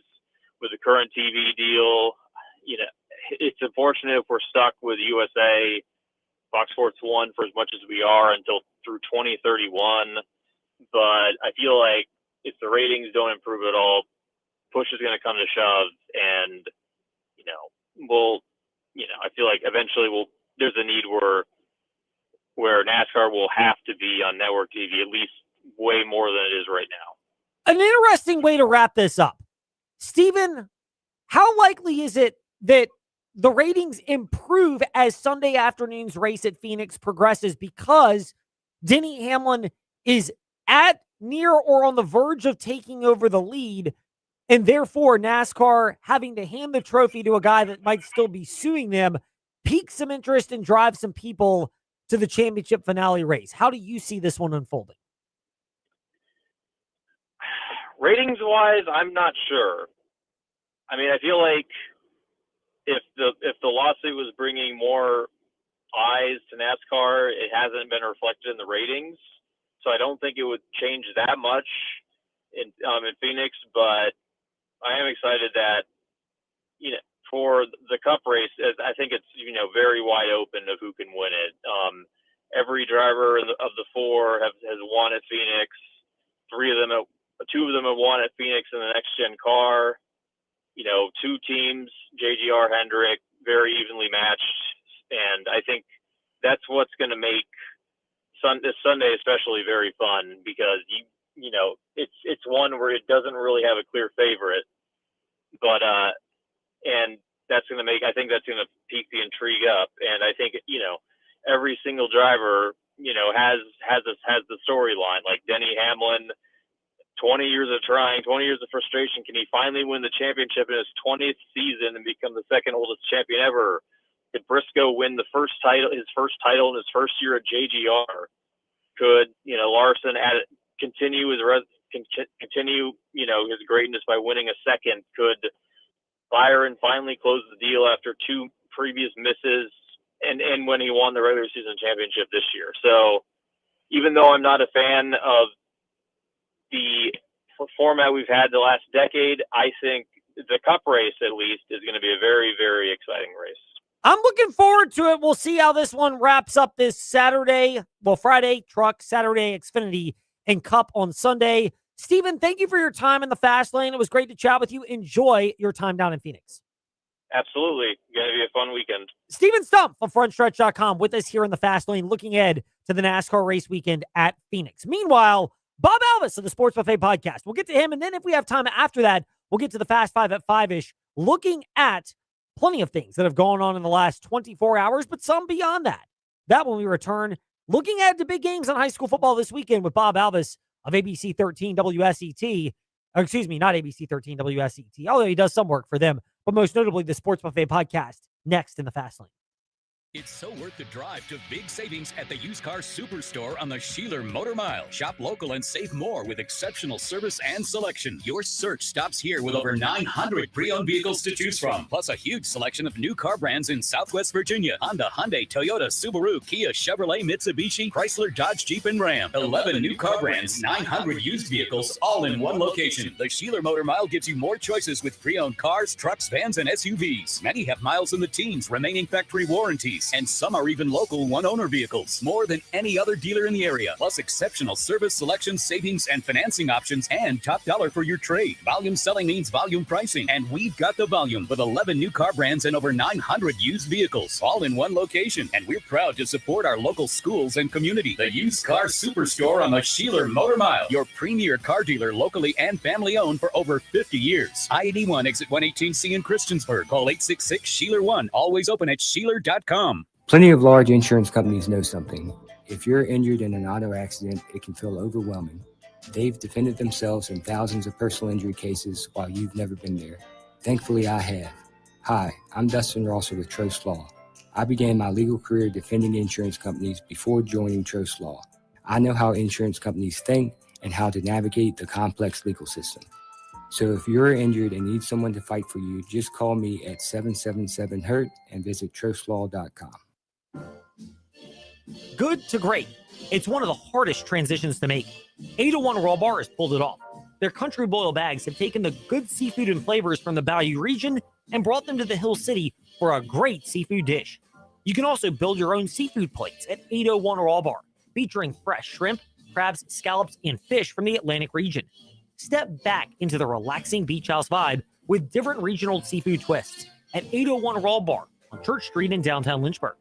with the current TV deal. It's unfortunate if we're stuck with USA, Fox Sports 1 for as much as we are until through 2031. But I feel like if the ratings don't improve at all, push is going to come to shove, and I feel like eventually there's a need where NASCAR will have to be on network TV, at least way more than it is right now. An interesting way to wrap this up, Steven, how likely is it that the ratings improve as Sunday afternoon's race at Phoenix progresses, because Denny Hamlin is at, near, or on the verge of taking over the lead, and therefore NASCAR having to hand the trophy to a guy that might still be suing them piques some interest and drives some people to the championship finale race? How do you see this one unfolding? Ratings wise, I'm not sure. I mean, I feel like if the lawsuit was bringing more eyes to NASCAR, it hasn't been reflected in the ratings. So I don't think it would change that much in Phoenix, but I am excited that, for the Cup race, I think it's very wide open of who can win it. Every driver of the four has won at Phoenix. Two of them have won at Phoenix in the next gen car. Two teams, JGR, Hendrick, very evenly matched, and I think that's what's going to make this Sunday especially very fun, because it's one where it doesn't really have a clear favorite, but and that's going to I think that's going to pique the intrigue up, and I think every single driver has the storyline, like Denny Hamlin. 20 years of trying, 20 years of frustration. Can he finally win the championship in his 20th season and become the second oldest champion ever? Could Briscoe win his first title in his first year at JGR? Could Larson continue his greatness by winning a second? Could Byron finally close the deal after two previous misses and when he won the regular season championship this year? So even though I'm not a fan of the format we've had the last decade, I think the Cup race, at least, is going to be a very, very exciting race. I'm looking forward to it. We'll see how this one wraps up this Saturday. Well, Friday, Truck, Saturday, Xfinity, and Cup on Sunday. Steven, thank you for your time in the Fast Lane. It was great to chat with you. Enjoy your time down in Phoenix. Absolutely. Going to be a fun weekend. Steven Stumpf of Fonstretch.com with us here in the Fast Lane, looking ahead to the NASCAR race weekend at Phoenix. Meanwhile, Bob Alvis of the Sports Buffet podcast. We'll get to him, and then if we have time after that, we'll get to the Fast Five at 5-ish, looking at plenty of things that have gone on in the last 24 hours, but some beyond that. That when we return, looking at the big games on high school football this weekend with Bob Alvis of ABC 13 WSET. Or excuse me, not ABC 13 WSET, although he does some work for them, but most notably the Sports Buffet podcast next in the Fast Lane. It's so worth the drive to big savings at the used car superstore on the Sheeler Motor Mile. Shop local and save more with exceptional service and selection. Your search stops here with over 900 pre-owned vehicles to choose from, plus a huge selection of new car brands in Southwest Virginia. Honda, Hyundai, Toyota, Subaru, Kia, Chevrolet, Mitsubishi, Chrysler, Dodge, Jeep, and Ram. 11 new car brands, 900 used vehicles, all in one location. The Sheeler Motor Mile gives you more choices with pre-owned cars, trucks, vans, and SUVs. Many have miles in the teens, remaining factory warranties, and some are even local one-owner vehicles. More than any other dealer in the area, plus exceptional service, selection, savings, and financing options, and top dollar for your trade. Volume selling means volume pricing, and we've got the volume with 11 new car brands and over 900 used vehicles, all in one location. And we're proud to support our local schools and community. The Used Car Superstore on the Sheeler Motor Mile, your premier car dealer, locally and family-owned for over 50 years. I-81 exit 118C in Christiansburg. Call 866-SHEELER1. Always open at Sheeler.com. Plenty of large insurance companies know something. If you're injured in an auto accident, it can feel overwhelming. They've defended themselves in thousands of personal injury cases while you've never been there. Thankfully, I have. Hi, I'm Dustin Rosser with Trost Law. I began my legal career defending insurance companies before joining Trost Law. I know how insurance companies think and how to navigate the complex legal system. So if you're injured and need someone to fight for you, just call me at 777-HURT and visit trostlaw.com. Good to great. It's one of the hardest transitions to make. 801 Raw Bar has pulled it off. Their country boil bags have taken the good seafood and flavors from the Bayou region and brought them to the Hill City for a great seafood dish. You can also build your own seafood plates at 801 Raw Bar, featuring fresh shrimp, crabs, scallops, and fish from the Atlantic region. Step back into the relaxing beach house vibe with different regional seafood twists at 801 Raw Bar on Church Street in downtown Lynchburg.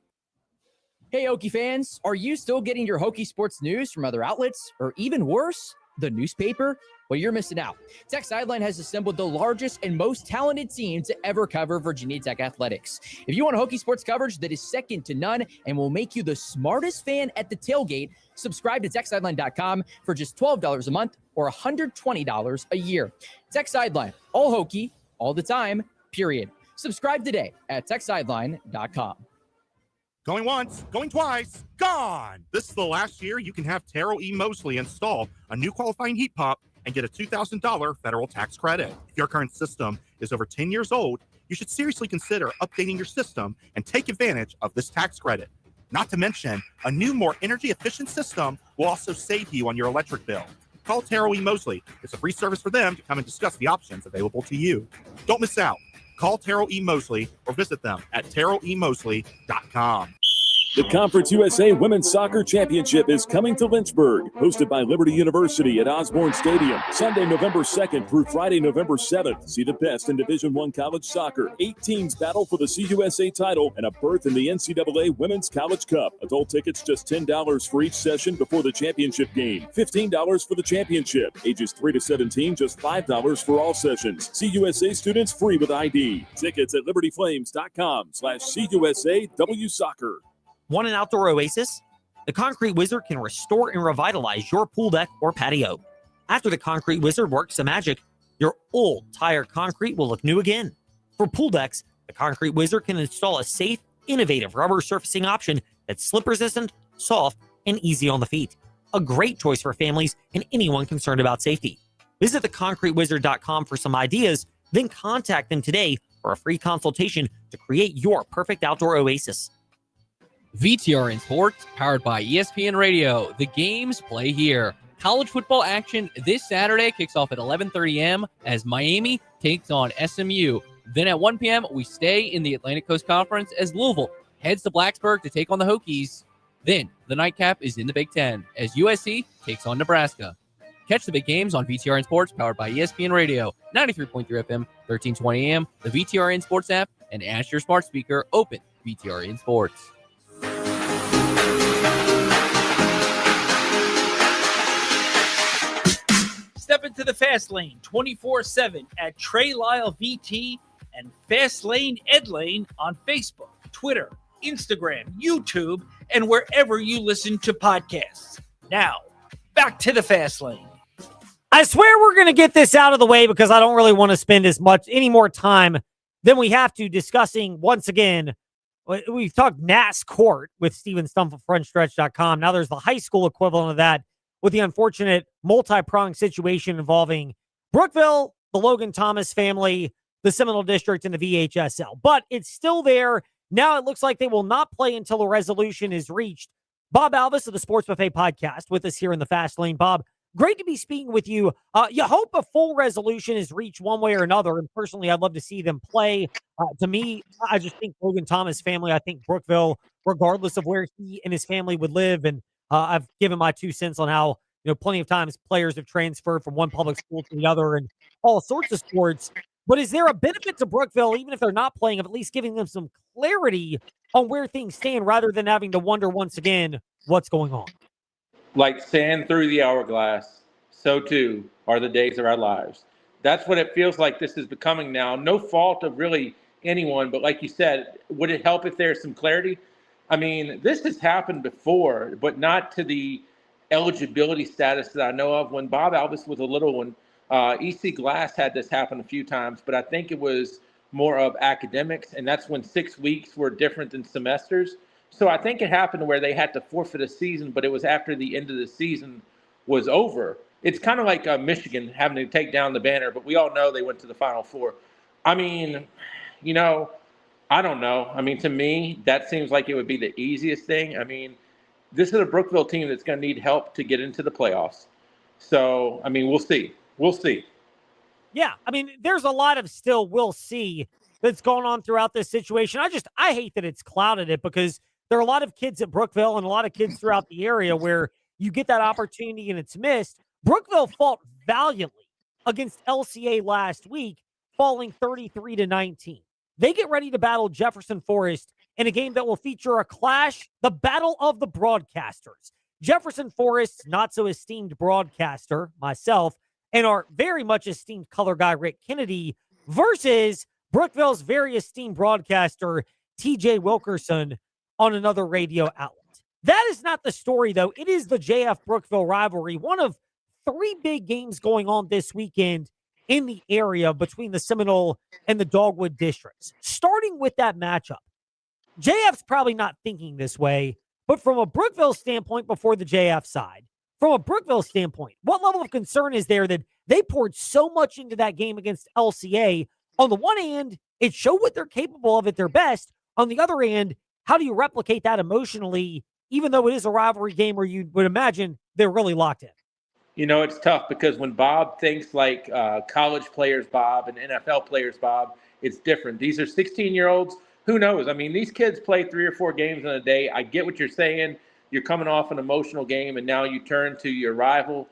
Hey, Hokie fans, are you still getting your Hokie sports news from other outlets, or even worse, the newspaper? Well, you're missing out. Tech Sideline has assembled the largest and most talented team to ever cover Virginia Tech athletics. If you want Hokie sports coverage that is second to none and will make you the smartest fan at the tailgate, subscribe to TechSideline.com for just $12 a month or $120 a year. Tech Sideline, all Hokie, all the time, period. Subscribe today at TechSideline.com. Going once, going twice, gone. This is the last year you can have Terrell E. Mosley install a new qualifying heat pump and get a $2,000 federal tax credit. If your current system is over 10 years old, you should seriously consider updating your system and take advantage of this tax credit. Not to mention, a new, more energy-efficient system will also save you on your electric bill. Call Terrell E. Mosley. It's a free service for them to come and discuss the options available to you. Don't miss out. Call Terrell E. Mosley or visit them at terrellemosley.com. The Conference USA Women's Soccer Championship is coming to Lynchburg, hosted by Liberty University at Osborne Stadium, Sunday, November 2nd through Friday, November 7th. See the best in Division I college soccer. 8 teams battle for the CUSA title and a berth in the NCAA Women's College Cup. Adult tickets just $10 for each session before the championship game. $15 for the championship. Ages 3 to 17, just $5 for all sessions. CUSA students free with ID. Tickets at libertyflames.com/CUSAWsoccer. Want an outdoor oasis? The Concrete Wizard can restore and revitalize your pool deck or patio. After the Concrete Wizard works the magic, your old tired concrete will look new again. For pool decks, the Concrete Wizard can install a safe, innovative rubber surfacing option that's slip-resistant, soft, and easy on the feet. A great choice for families and anyone concerned about safety. Visit theconcretewizard.com for some ideas, then contact them today for a free consultation to create your perfect outdoor oasis. VTRN Sports, powered by ESPN Radio. The games play here. College football action this Saturday kicks off at 11:30 a.m. as Miami takes on SMU. Then at 1 p.m., we stay in the Atlantic Coast Conference as Louisville heads to Blacksburg to take on the Hokies. Then the nightcap is in the Big Ten as USC takes on Nebraska. Catch the big games on VTRN Sports, powered by ESPN Radio, 93.3 FM, 1320 AM, the VTRN Sports app, and ask your smart speaker, open VTRN Sports. Step into the Fast Lane 24/7 at Trey Lyle VT and Fast Lane Ed Lane on Facebook, Twitter, Instagram, YouTube, and wherever you listen to podcasts. Now, back to the Fast Lane. I swear we're going to get this out of the way because I don't really want to spend any more time than we have to discussing, once again, we've talked NASCAR with Steven Stumpf of Fonstretch.com. Now there's the high school equivalent of that with the unfortunate multi-pronged situation involving Brookville, the Logan Thomas family, the Seminole District, and the VHSL. But it's still there. Now it looks like they will not play until a resolution is reached. Bob Alvis of the Sports Buffet podcast with us here in the Fast Lane. Bob, great to be speaking with you. You hope a full resolution is reached one way or another. And personally, I'd love to see them play. To me, I just think Logan Thomas family, I think Brookville, regardless of where he and his family would live. And I've given my 2 cents on how, plenty of times players have transferred from one public school to the other and all sorts of sports. But is there a benefit to Brookville, even if they're not playing, of at least giving them some clarity on where things stand rather than having to wonder once again what's going on? Like sand through the hourglass, so too are the days of our lives. That's what it feels like this is becoming now. No fault of really anyone, but like you said, would it help if there's some clarity? I mean, this has happened before, but not to the eligibility status that I know of. When Bob Alvis was a little one, EC Glass had this happen a few times, but I think it was more of academics, and that's when 6 weeks were different than semesters. So I think it happened where they had to forfeit a season, but it was after the end of the season was over. It's kind of like Michigan having to take down the banner, but we all know they went to the Final Four. I mean, I don't know. I mean, to me, that seems like it would be the easiest thing. I mean, this is a Brookville team that's going to need help to get into the playoffs. So, I mean, we'll see. We'll see. Yeah, I mean, there's a lot of still we'll see that's going on throughout this situation. I hate that it's clouded it because there are a lot of kids at Brookville and a lot of kids throughout the area where you get that opportunity and it's missed. Brookville fought valiantly against LCA last week, falling 33-19. They get ready to battle Jefferson Forest in a game that will feature a clash, the battle of the broadcasters. Jefferson Forest's not so esteemed broadcaster, myself, and our very much esteemed color guy, Rick Kennedy, versus Brookville's very esteemed broadcaster, TJ Wilkerson, on another radio outlet. That is not the story, though. It is the JF Brookville rivalry, one of 3 big games going on this weekend in the area between the Seminole and the Dogwood districts. Starting with that matchup, JF's probably not thinking this way, but from a Brookville standpoint before the JF side, from a Brookville standpoint, what level of concern is there that they poured so much into that game against LCA? On the one hand, it showed what they're capable of at their best. On the other hand, how do you replicate that emotionally, even though it is a rivalry game where you would imagine they're really locked in? It's tough because when Bob thinks like college players Bob and NFL players Bob, It's different. These are 16-year-olds. Who knows? I mean, these kids play 3 or 4 games in a day. I get what you're saying. You're coming off an emotional game, and now you turn to your rival.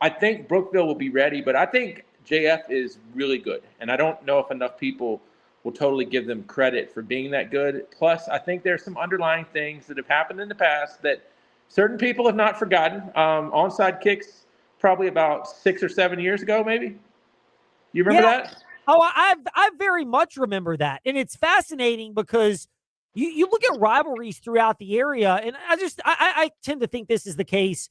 I think Brookville will be ready, but I think JF is really good. And I don't know if enough people will totally give them credit for being that good. Plus, I think there's some underlying things that have happened in the past that certain people have not forgotten. Onside kicks probably about 6 or 7 years ago, maybe. You remember that? Oh, I very much remember that. And it's fascinating because you look at rivalries throughout the area, and I tend to think this is the case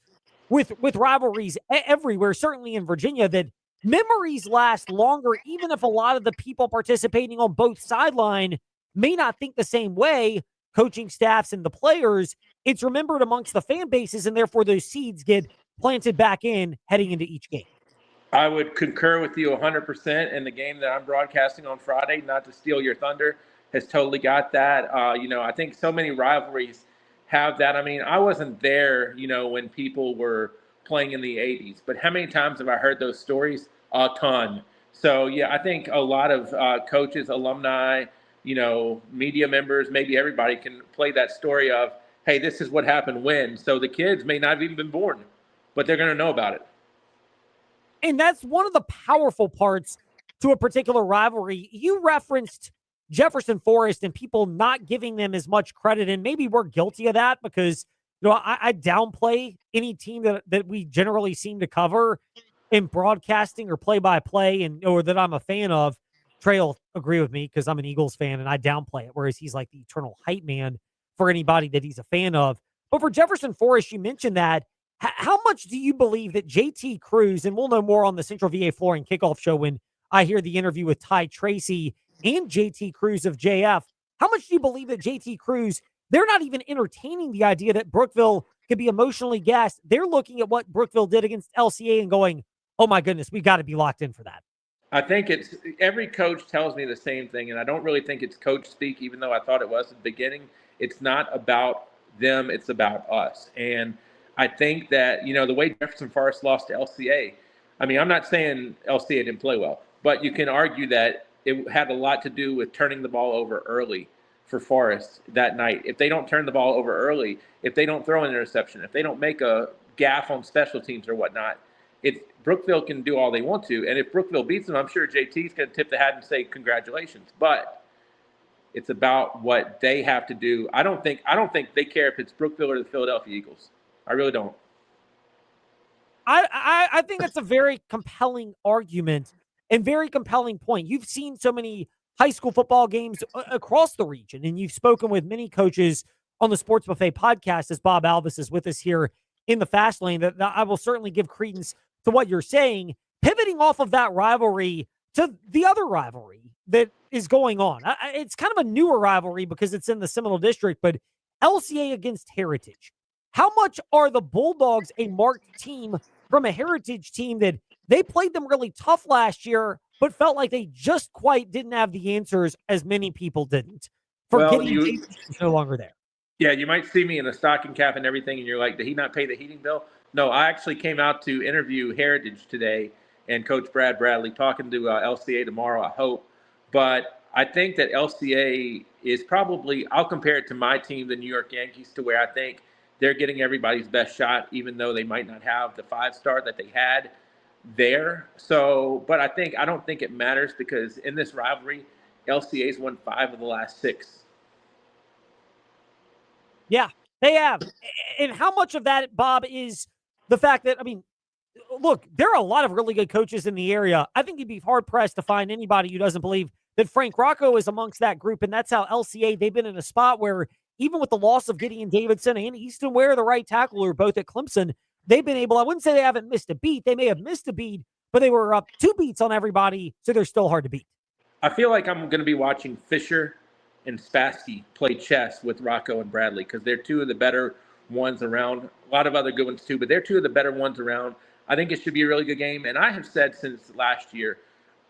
with rivalries everywhere, certainly in Virginia, that memories last longer, even if a lot of the people participating on both sideline may not think the same way, coaching staffs and the players. It's remembered amongst the fan bases, and therefore those seeds get planted back in heading into each game. I would concur with you 100%. And the game that I'm broadcasting on Friday, not to steal your thunder, has totally got that. I think so many rivalries have that. I mean, I wasn't there, when people were playing in the 80s, but how many times have I heard those stories? A ton. So, yeah, I think a lot of coaches, alumni, media members, maybe everybody can play that story of, hey, this is what happened when. So the kids may not have even been born, but they're going to know about it. And that's one of the powerful parts to a particular rivalry. You referenced Jefferson Forest and people not giving them as much credit, and maybe we're guilty of that because I downplay any team that we generally seem to cover in broadcasting or play-by-play or that I'm a fan of. Trey will agree with me because I'm an Eagles fan and I downplay it, whereas he's like the eternal hype man for anybody that he's a fan of. But for Jefferson Forest, you mentioned that. How much do you believe that JT Cruz, and we'll know more on the Central VA Flooring Kickoff Show when I hear the interview with Ty Tracy and JT Cruz of JF, how much do you believe that JT Cruz, they're not even entertaining the idea that Brookville could be emotionally gassed? They're looking at what Brookville did against LCA and going, oh my goodness, we got to be locked in for that. I think it's every coach tells me the same thing, and I don't really think it's coach speak, even though I thought it was at the beginning. It's not about them, it's about us. And I think that, the way Jefferson Forest lost to LCA, I mean, I'm not saying LCA didn't play well, but you can argue that it had a lot to do with turning the ball over early for Forest that night. If they don't turn the ball over early, if they don't throw an interception, if they don't make a gaffe on special teams or whatnot, Brookville can do all they want to. And if Brookville beats them, I'm sure JT's going to tip the hat and say congratulations. But it's about what they have to do. I don't think they care if it's Brookville or the Philadelphia Eagles. I really don't. I think that's a very compelling argument and very compelling point. You've seen so many high school football games across the region, and you've spoken with many coaches on the Sports Buffet podcast, as Bob Alvis is with us here in the Fast Lane, that I will certainly give credence to what you're saying. Pivoting off of that rivalry to the other rivalry that is going on. It's kind of a newer rivalry because it's in the Seminole District, but LCA against Heritage. How much are the Bulldogs a marked team from a Heritage team that they played them really tough last year, but felt like they just quite didn't have the answers as many people didn't? Davis is no longer there. Yeah, you might see me in a stocking cap and everything, and you're like, did he not pay the heating bill? No, I actually came out to interview Heritage today and Coach Brad Bradley, talking to LCA tomorrow, I hope. But I think that LCA is probably, I'll compare it to my team, the New York Yankees, to where I think they're getting everybody's best shot, even though they might not have the 5-star that they had there. So, but I don't think it matters because in this rivalry, LCA's won 5 of the last 6. Yeah, they have. And how much of that, Bob, is the fact that, look, there are a lot of really good coaches in the area. I think you'd be hard-pressed to find anybody who doesn't believe that Frank Rocco is amongst that group, and that's how LCA, they've been in a spot where even with the loss of Gideon Davidson and Easton Ware, the right tackle, who are both at Clemson, they've been able, I wouldn't say they haven't missed a beat. They may have missed a beat, but they were up 2 beats on everybody, so they're still hard to beat. I feel like I'm going to be watching Fisher and Spassky play chess with Rocco and Bradley because they're 2 of the better ones around. A lot of other good ones too, but they're 2 of the better ones around. I think it should be a really good game. And I have said since last year,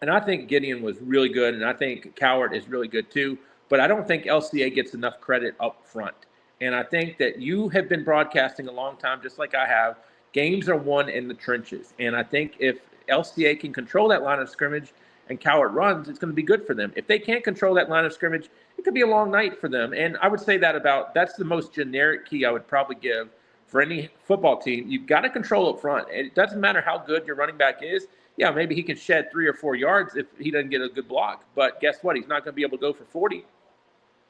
and I think Gideon was really good, and I think Coward is really good too, but I don't think LCA gets enough credit up front. And I think that you have been broadcasting a long time, just like I have. Games are won in the trenches. And I think if LCA can control that line of scrimmage and Coward runs, it's going to be good for them. If they can't control that line of scrimmage, it could be a long night for them. And I would say that's the most generic key I would probably give for any football team. You've got to control up front. And it doesn't matter how good your running back is. Yeah, maybe he can shed 3 or 4 yards if he doesn't get a good block. But guess what? He's not going to be able to go for 40.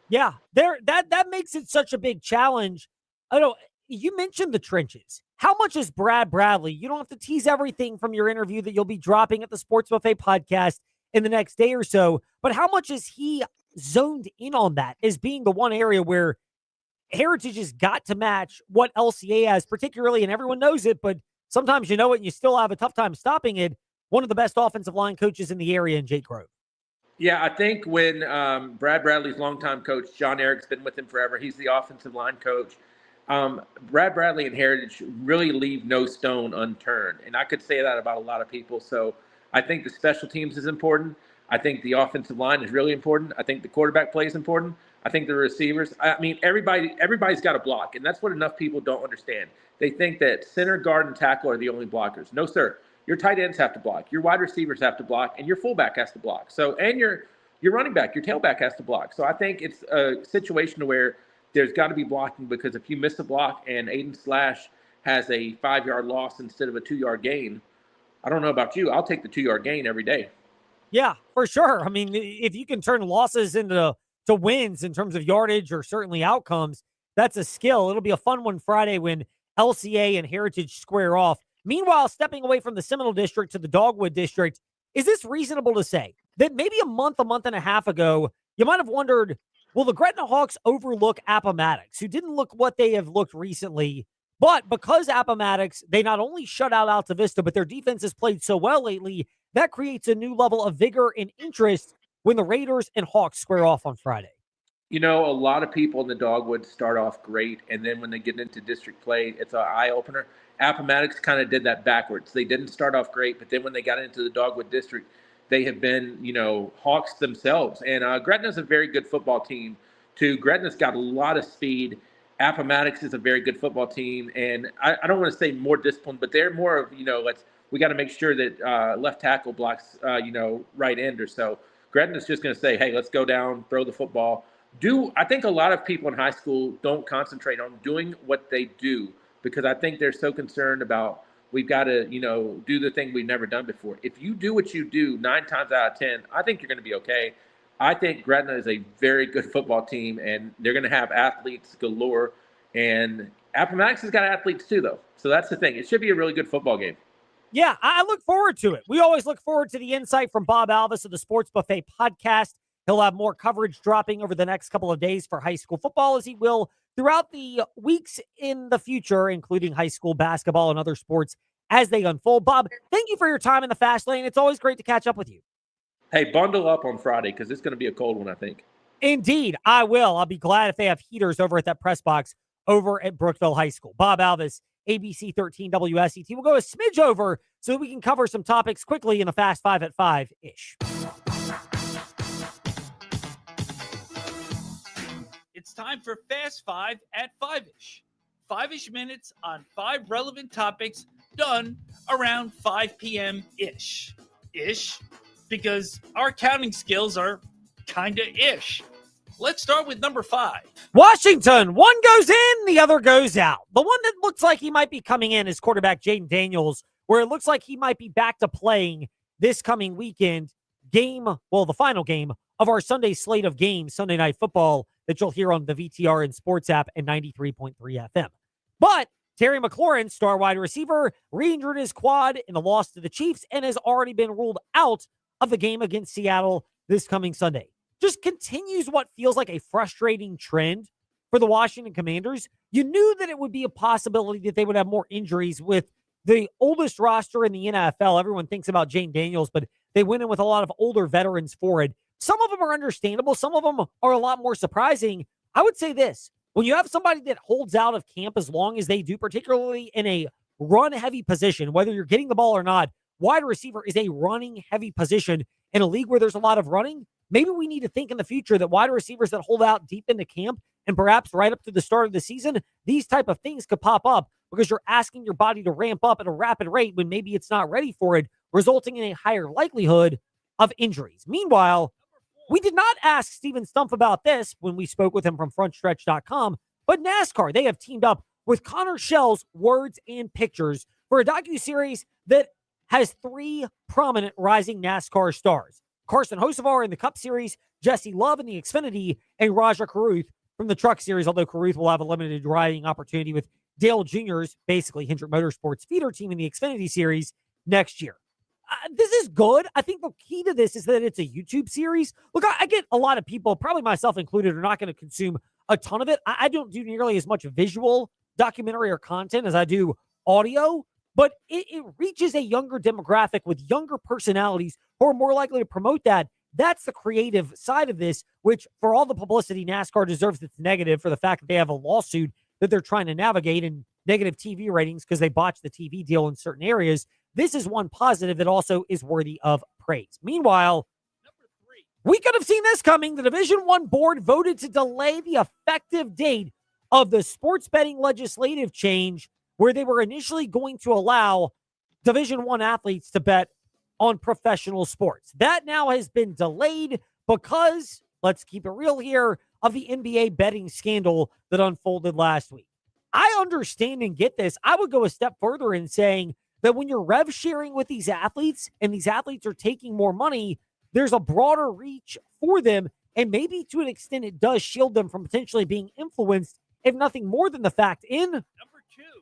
Yeah, that makes it such a big challenge. I don't. You mentioned the trenches. How much is Brad Bradley? You don't have to tease everything from your interview that you'll be dropping at the Sports Buffet podcast in the next day or so. But how much is he zoned in on that as being the one area where Heritage has got to match what LCA has, particularly, and everyone knows it, but sometimes you know it and you still have a tough time stopping it. One of the best offensive line coaches in the area in Jake Grove. Yeah, I think when Brad Bradley's longtime coach, John Eric's been with him forever. He's the offensive line coach. Brad Bradley and Heritage really leave no stone unturned. And I could say that about a lot of people. So I think the special teams is important. I think the offensive line is really important. I think the quarterback play is important. I think the receivers, I mean, everybody's got to block. And that's what enough people don't understand. They think that center, guard, and tackle are the only blockers. No, sir. Your tight ends have to block. Your wide receivers have to block. And your fullback has to block. So, and your running back, your tailback has to block. So I think it's a situation where there's got to be blocking, because if you miss a block and Aiden Slash has a 5-yard loss instead of a 2-yard gain, I don't know about you, I'll take the 2-yard gain every day. Yeah, for sure. I mean, if you can turn losses into wins in terms of yardage or certainly outcomes, that's a skill. It'll be a fun one Friday when LCA and Heritage square off. Meanwhile, stepping away from the Seminole District to the Dogwood District, is this reasonable to say that maybe a month and a half ago, you might have wondered, will the Gretna Hawks overlook Appomattox, who didn't look what they have looked recently? But because Appomattox, they not only shut out Alta Vista, but their defense has played so well lately, that creates a new level of vigor and interest when the Raiders and Hawks square off on Friday. You know, a lot of people in the Dogwood start off great, and then when they get into district play, it's an eye-opener. Appomattox kind of did that backwards. They didn't start off great, but then when they got into the Dogwood District, they have been, Hawks themselves. And Gretna's a very good football team, too. Gretna's got a lot of speed. Appomattox is a very good football team. And I don't want to say more disciplined, but they're more of, we got to make sure that left tackle blocks, right end or so. Gretna's just going to say, hey, let's go down, throw the football. I think a lot of people in high school don't concentrate on doing what they do, because I think they're so concerned about, we've got to, do the thing we've never done before. If you do what you do 9 times out of 10, I think you're going to be okay. I think Gretna is a very good football team, and they're going to have athletes galore. And Appomattox has got athletes too, though. So that's the thing. It should be a really good football game. Yeah, I look forward to it. We always look forward to the insight from Bob Alvis of the Sports Buffet podcast. He'll have more coverage dropping over the next couple of days for high school football, as he will throughout the weeks in the future, including high school basketball and other sports as they unfold. Bob, thank you for your time in the Fast Lane. It's always great to catch up with you. Hey, bundle up on Friday, because it's going to be a cold one, I think. Indeed, I will. I'll be glad if they have heaters over at that press box over at Brookville High School. Bob Alvis, ABC 13 WSET. We'll go a smidge over so that we can cover some topics quickly in the Fast 5 at 5-ish. It's time for Fast 5 at 5-ish. 5-ish minutes on 5 relevant topics done around 5 p.m.-ish. Ish, because our counting skills are kind of ish. Let's start with number 5. Washington, one goes in, the other goes out. The one that looks like he might be coming in is quarterback Jaden Daniels, where it looks like he might be back to playing this coming weekend. The final game of our Sunday slate of games, Sunday Night Football, that you'll hear on the VTR and Sports app and 93.3 FM. But Terry McLaurin, star wide receiver, re-injured his quad in the loss to the Chiefs and has already been ruled out of the game against Seattle this coming Sunday. Just continues what feels like a frustrating trend for the Washington Commanders. You knew that it would be a possibility that they would have more injuries with the oldest roster in the NFL. Everyone thinks about Jane Daniels, but they went in with a lot of older veterans for it. Some of them are understandable. Some of them are a lot more surprising. I would say this. When you have somebody that holds out of camp as long as they do, particularly in a run-heavy position, whether you're getting the ball or not, wide receiver is a running-heavy position in a league where there's a lot of running. Maybe we need to think in the future that wide receivers that hold out deep into camp and perhaps right up to the start of the season, these type of things could pop up because you're asking your body to ramp up at a rapid rate when maybe it's not ready for it, resulting in a higher likelihood of injuries. Meanwhile, we did not ask Steven Stumpf about this when we spoke with him from Fonstretch.com, but NASCAR, they have teamed up with Connor Shell's Words and Pictures for a docuseries that has 3 prominent rising NASCAR stars. Carson Hocevar in the Cup Series, Jesse Love in the Xfinity, and Raja Carruth from the Truck Series, although Carruth will have a limited riding opportunity with Dale Jr.'s, basically Hendrick Motorsports feeder team in the Xfinity Series next year. This is good. I think the key to this is that it's a YouTube series. Look, I get a lot of people, probably myself included, are not going to consume a ton of it. I don't do nearly as much visual documentary or content as I do audio, but it reaches a younger demographic with younger personalities who are more likely to promote that. That's the creative side of this, which for all the publicity NASCAR deserves that's negative for the fact that they have a lawsuit that they're trying to navigate and negative TV ratings because they botched the TV deal in certain areas. This is one positive that also is worthy of praise. Meanwhile, we could have seen this coming. The Division I board voted to delay the effective date of the sports betting legislative change where they were initially going to allow Division I athletes to bet on professional sports. That now has been delayed because, let's keep it real here, of the NBA betting scandal that unfolded last week. I understand and get this. I would go a step further in saying that when you're rev sharing with these athletes and these athletes are taking more money, there's a broader reach for them. And maybe to an extent, it does shield them from potentially being influenced, if nothing more than the fact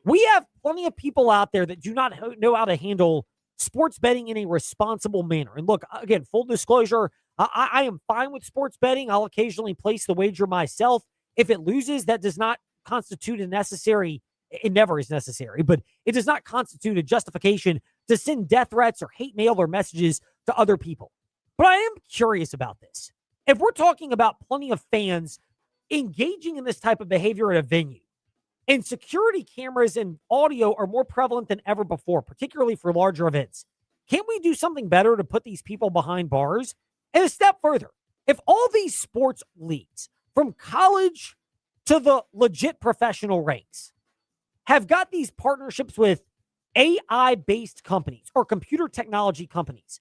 we have plenty of people out there that do not know how to handle sports betting in a responsible manner. And look, again, full disclosure, I am fine with sports betting. I'll occasionally place the wager myself. If it loses, that does not constitute a necessary, it never is necessary, but it does not constitute a justification to send death threats or hate mail or messages to other people. But I am curious about this. If we're talking about plenty of fans engaging in this type of behavior at a venue, and security cameras and audio are more prevalent than ever before, particularly for larger events, can't we do something better to put these people behind bars? And a step further, if all these sports leagues, from college to the legit professional ranks, have got these partnerships with AI-based companies or computer technology companies,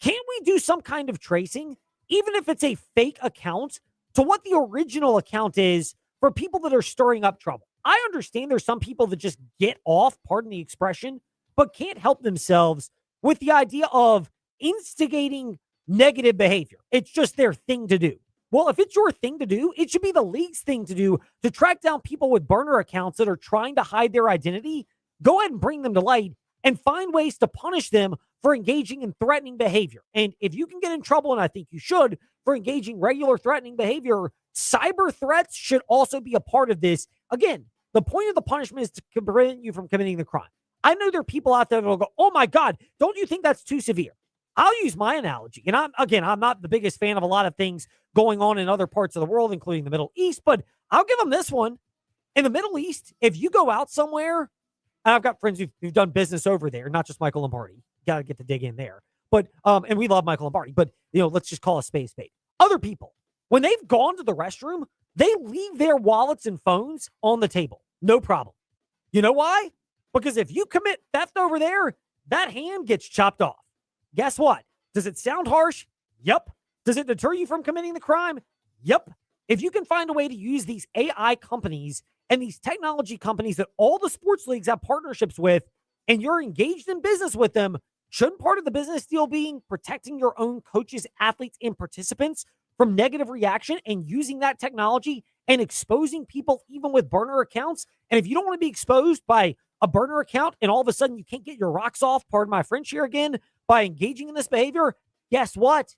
can't we do some kind of tracing, even if it's a fake account, to what the original account is for people that are stirring up trouble? I understand there's some people that just get off, pardon the expression, but can't help themselves with the idea of instigating negative behavior. It's just their thing to do. Well, if it's your thing to do, it should be the league's thing to do to track down people with burner accounts that are trying to hide their identity. Go ahead and bring them to light and find ways to punish them for engaging in threatening behavior. And if you can get in trouble, and I think you should, for engaging regular threatening behavior, cyber threats should also be a part of this. Again, the point of the punishment is to prevent you from committing the crime. I know there are people out there that will go, oh my God, don't you think that's too severe? I'll use my analogy. And I'm not the biggest fan of a lot of things going on in other parts of the world, including the Middle East, but I'll give them this one. In the Middle East, if you go out somewhere, and I've got friends who've done business over there, not just Michael Lombardi. Got to get to dig in there. But, and we love Michael Lombardi, but, let's just call a spade a spade. Other people, when they've gone to the restroom, they leave their wallets and phones on the table. No problem. You know why? Because if you commit theft over there, that hand gets chopped off. Guess what? Does it sound harsh? Yep. Does it deter you from committing the crime? Yep. If you can find a way to use these AI companies and these technology companies that all the sports leagues have partnerships with, and you're engaged in business with them, shouldn't part of the business deal being protecting your own coaches, athletes, and participants from negative reaction and using that technology and exposing people even with burner accounts? And if you don't want to be exposed by a burner account and all of a sudden you can't get your rocks off, pardon my French here again, by engaging in this behavior, guess what?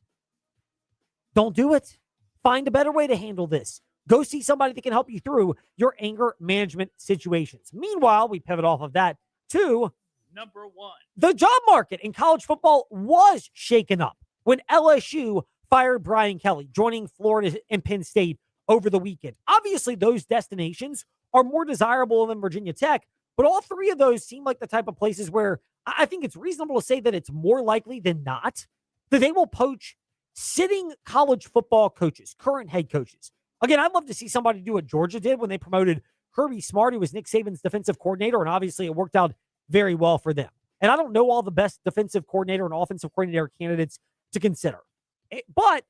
Don't do it. Find a better way to handle this. Go see somebody that can help you through your anger management situations. Meanwhile, we pivot off of that to number one. The job market in college football was shaken up when LSU fired Brian Kelly, joining Florida and Penn State over the weekend. Obviously, those destinations are more desirable than Virginia Tech, but all three of those seem like the type of places where I think it's reasonable to say that it's more likely than not that they will poach sitting college football coaches, current head coaches. Again, I'd love to see somebody do what Georgia did when they promoted Kirby Smart, who was Nick Saban's defensive coordinator, and obviously it worked out very well for them. And I don't know all the best defensive coordinator and offensive coordinator candidates to consider. But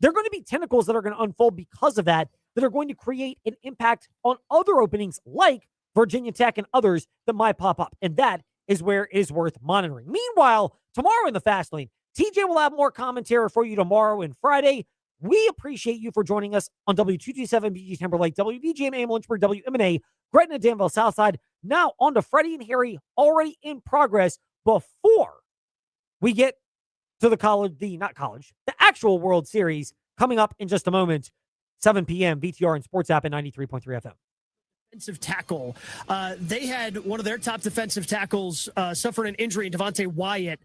there are going to be tentacles that are going to unfold because of that are going to create an impact on other openings like Virginia Tech and others that might pop up. And that is where it is worth monitoring. Meanwhile, tomorrow in the Fast Lane, TJ will have more commentary for you tomorrow and Friday. We appreciate you for joining us on W227 BG Timberlake, WBGM AM Lynchburg, WMNA, Gretna, Danville, Southside. Now on to Freddie and Harry, already in progress before we get to the actual World Series coming up in just a moment, 7 p.m. VTR and Sports App at 93.3 FM. Defensive tackle. They had one of their top defensive tackles suffered an injury in Devontae Wyatt.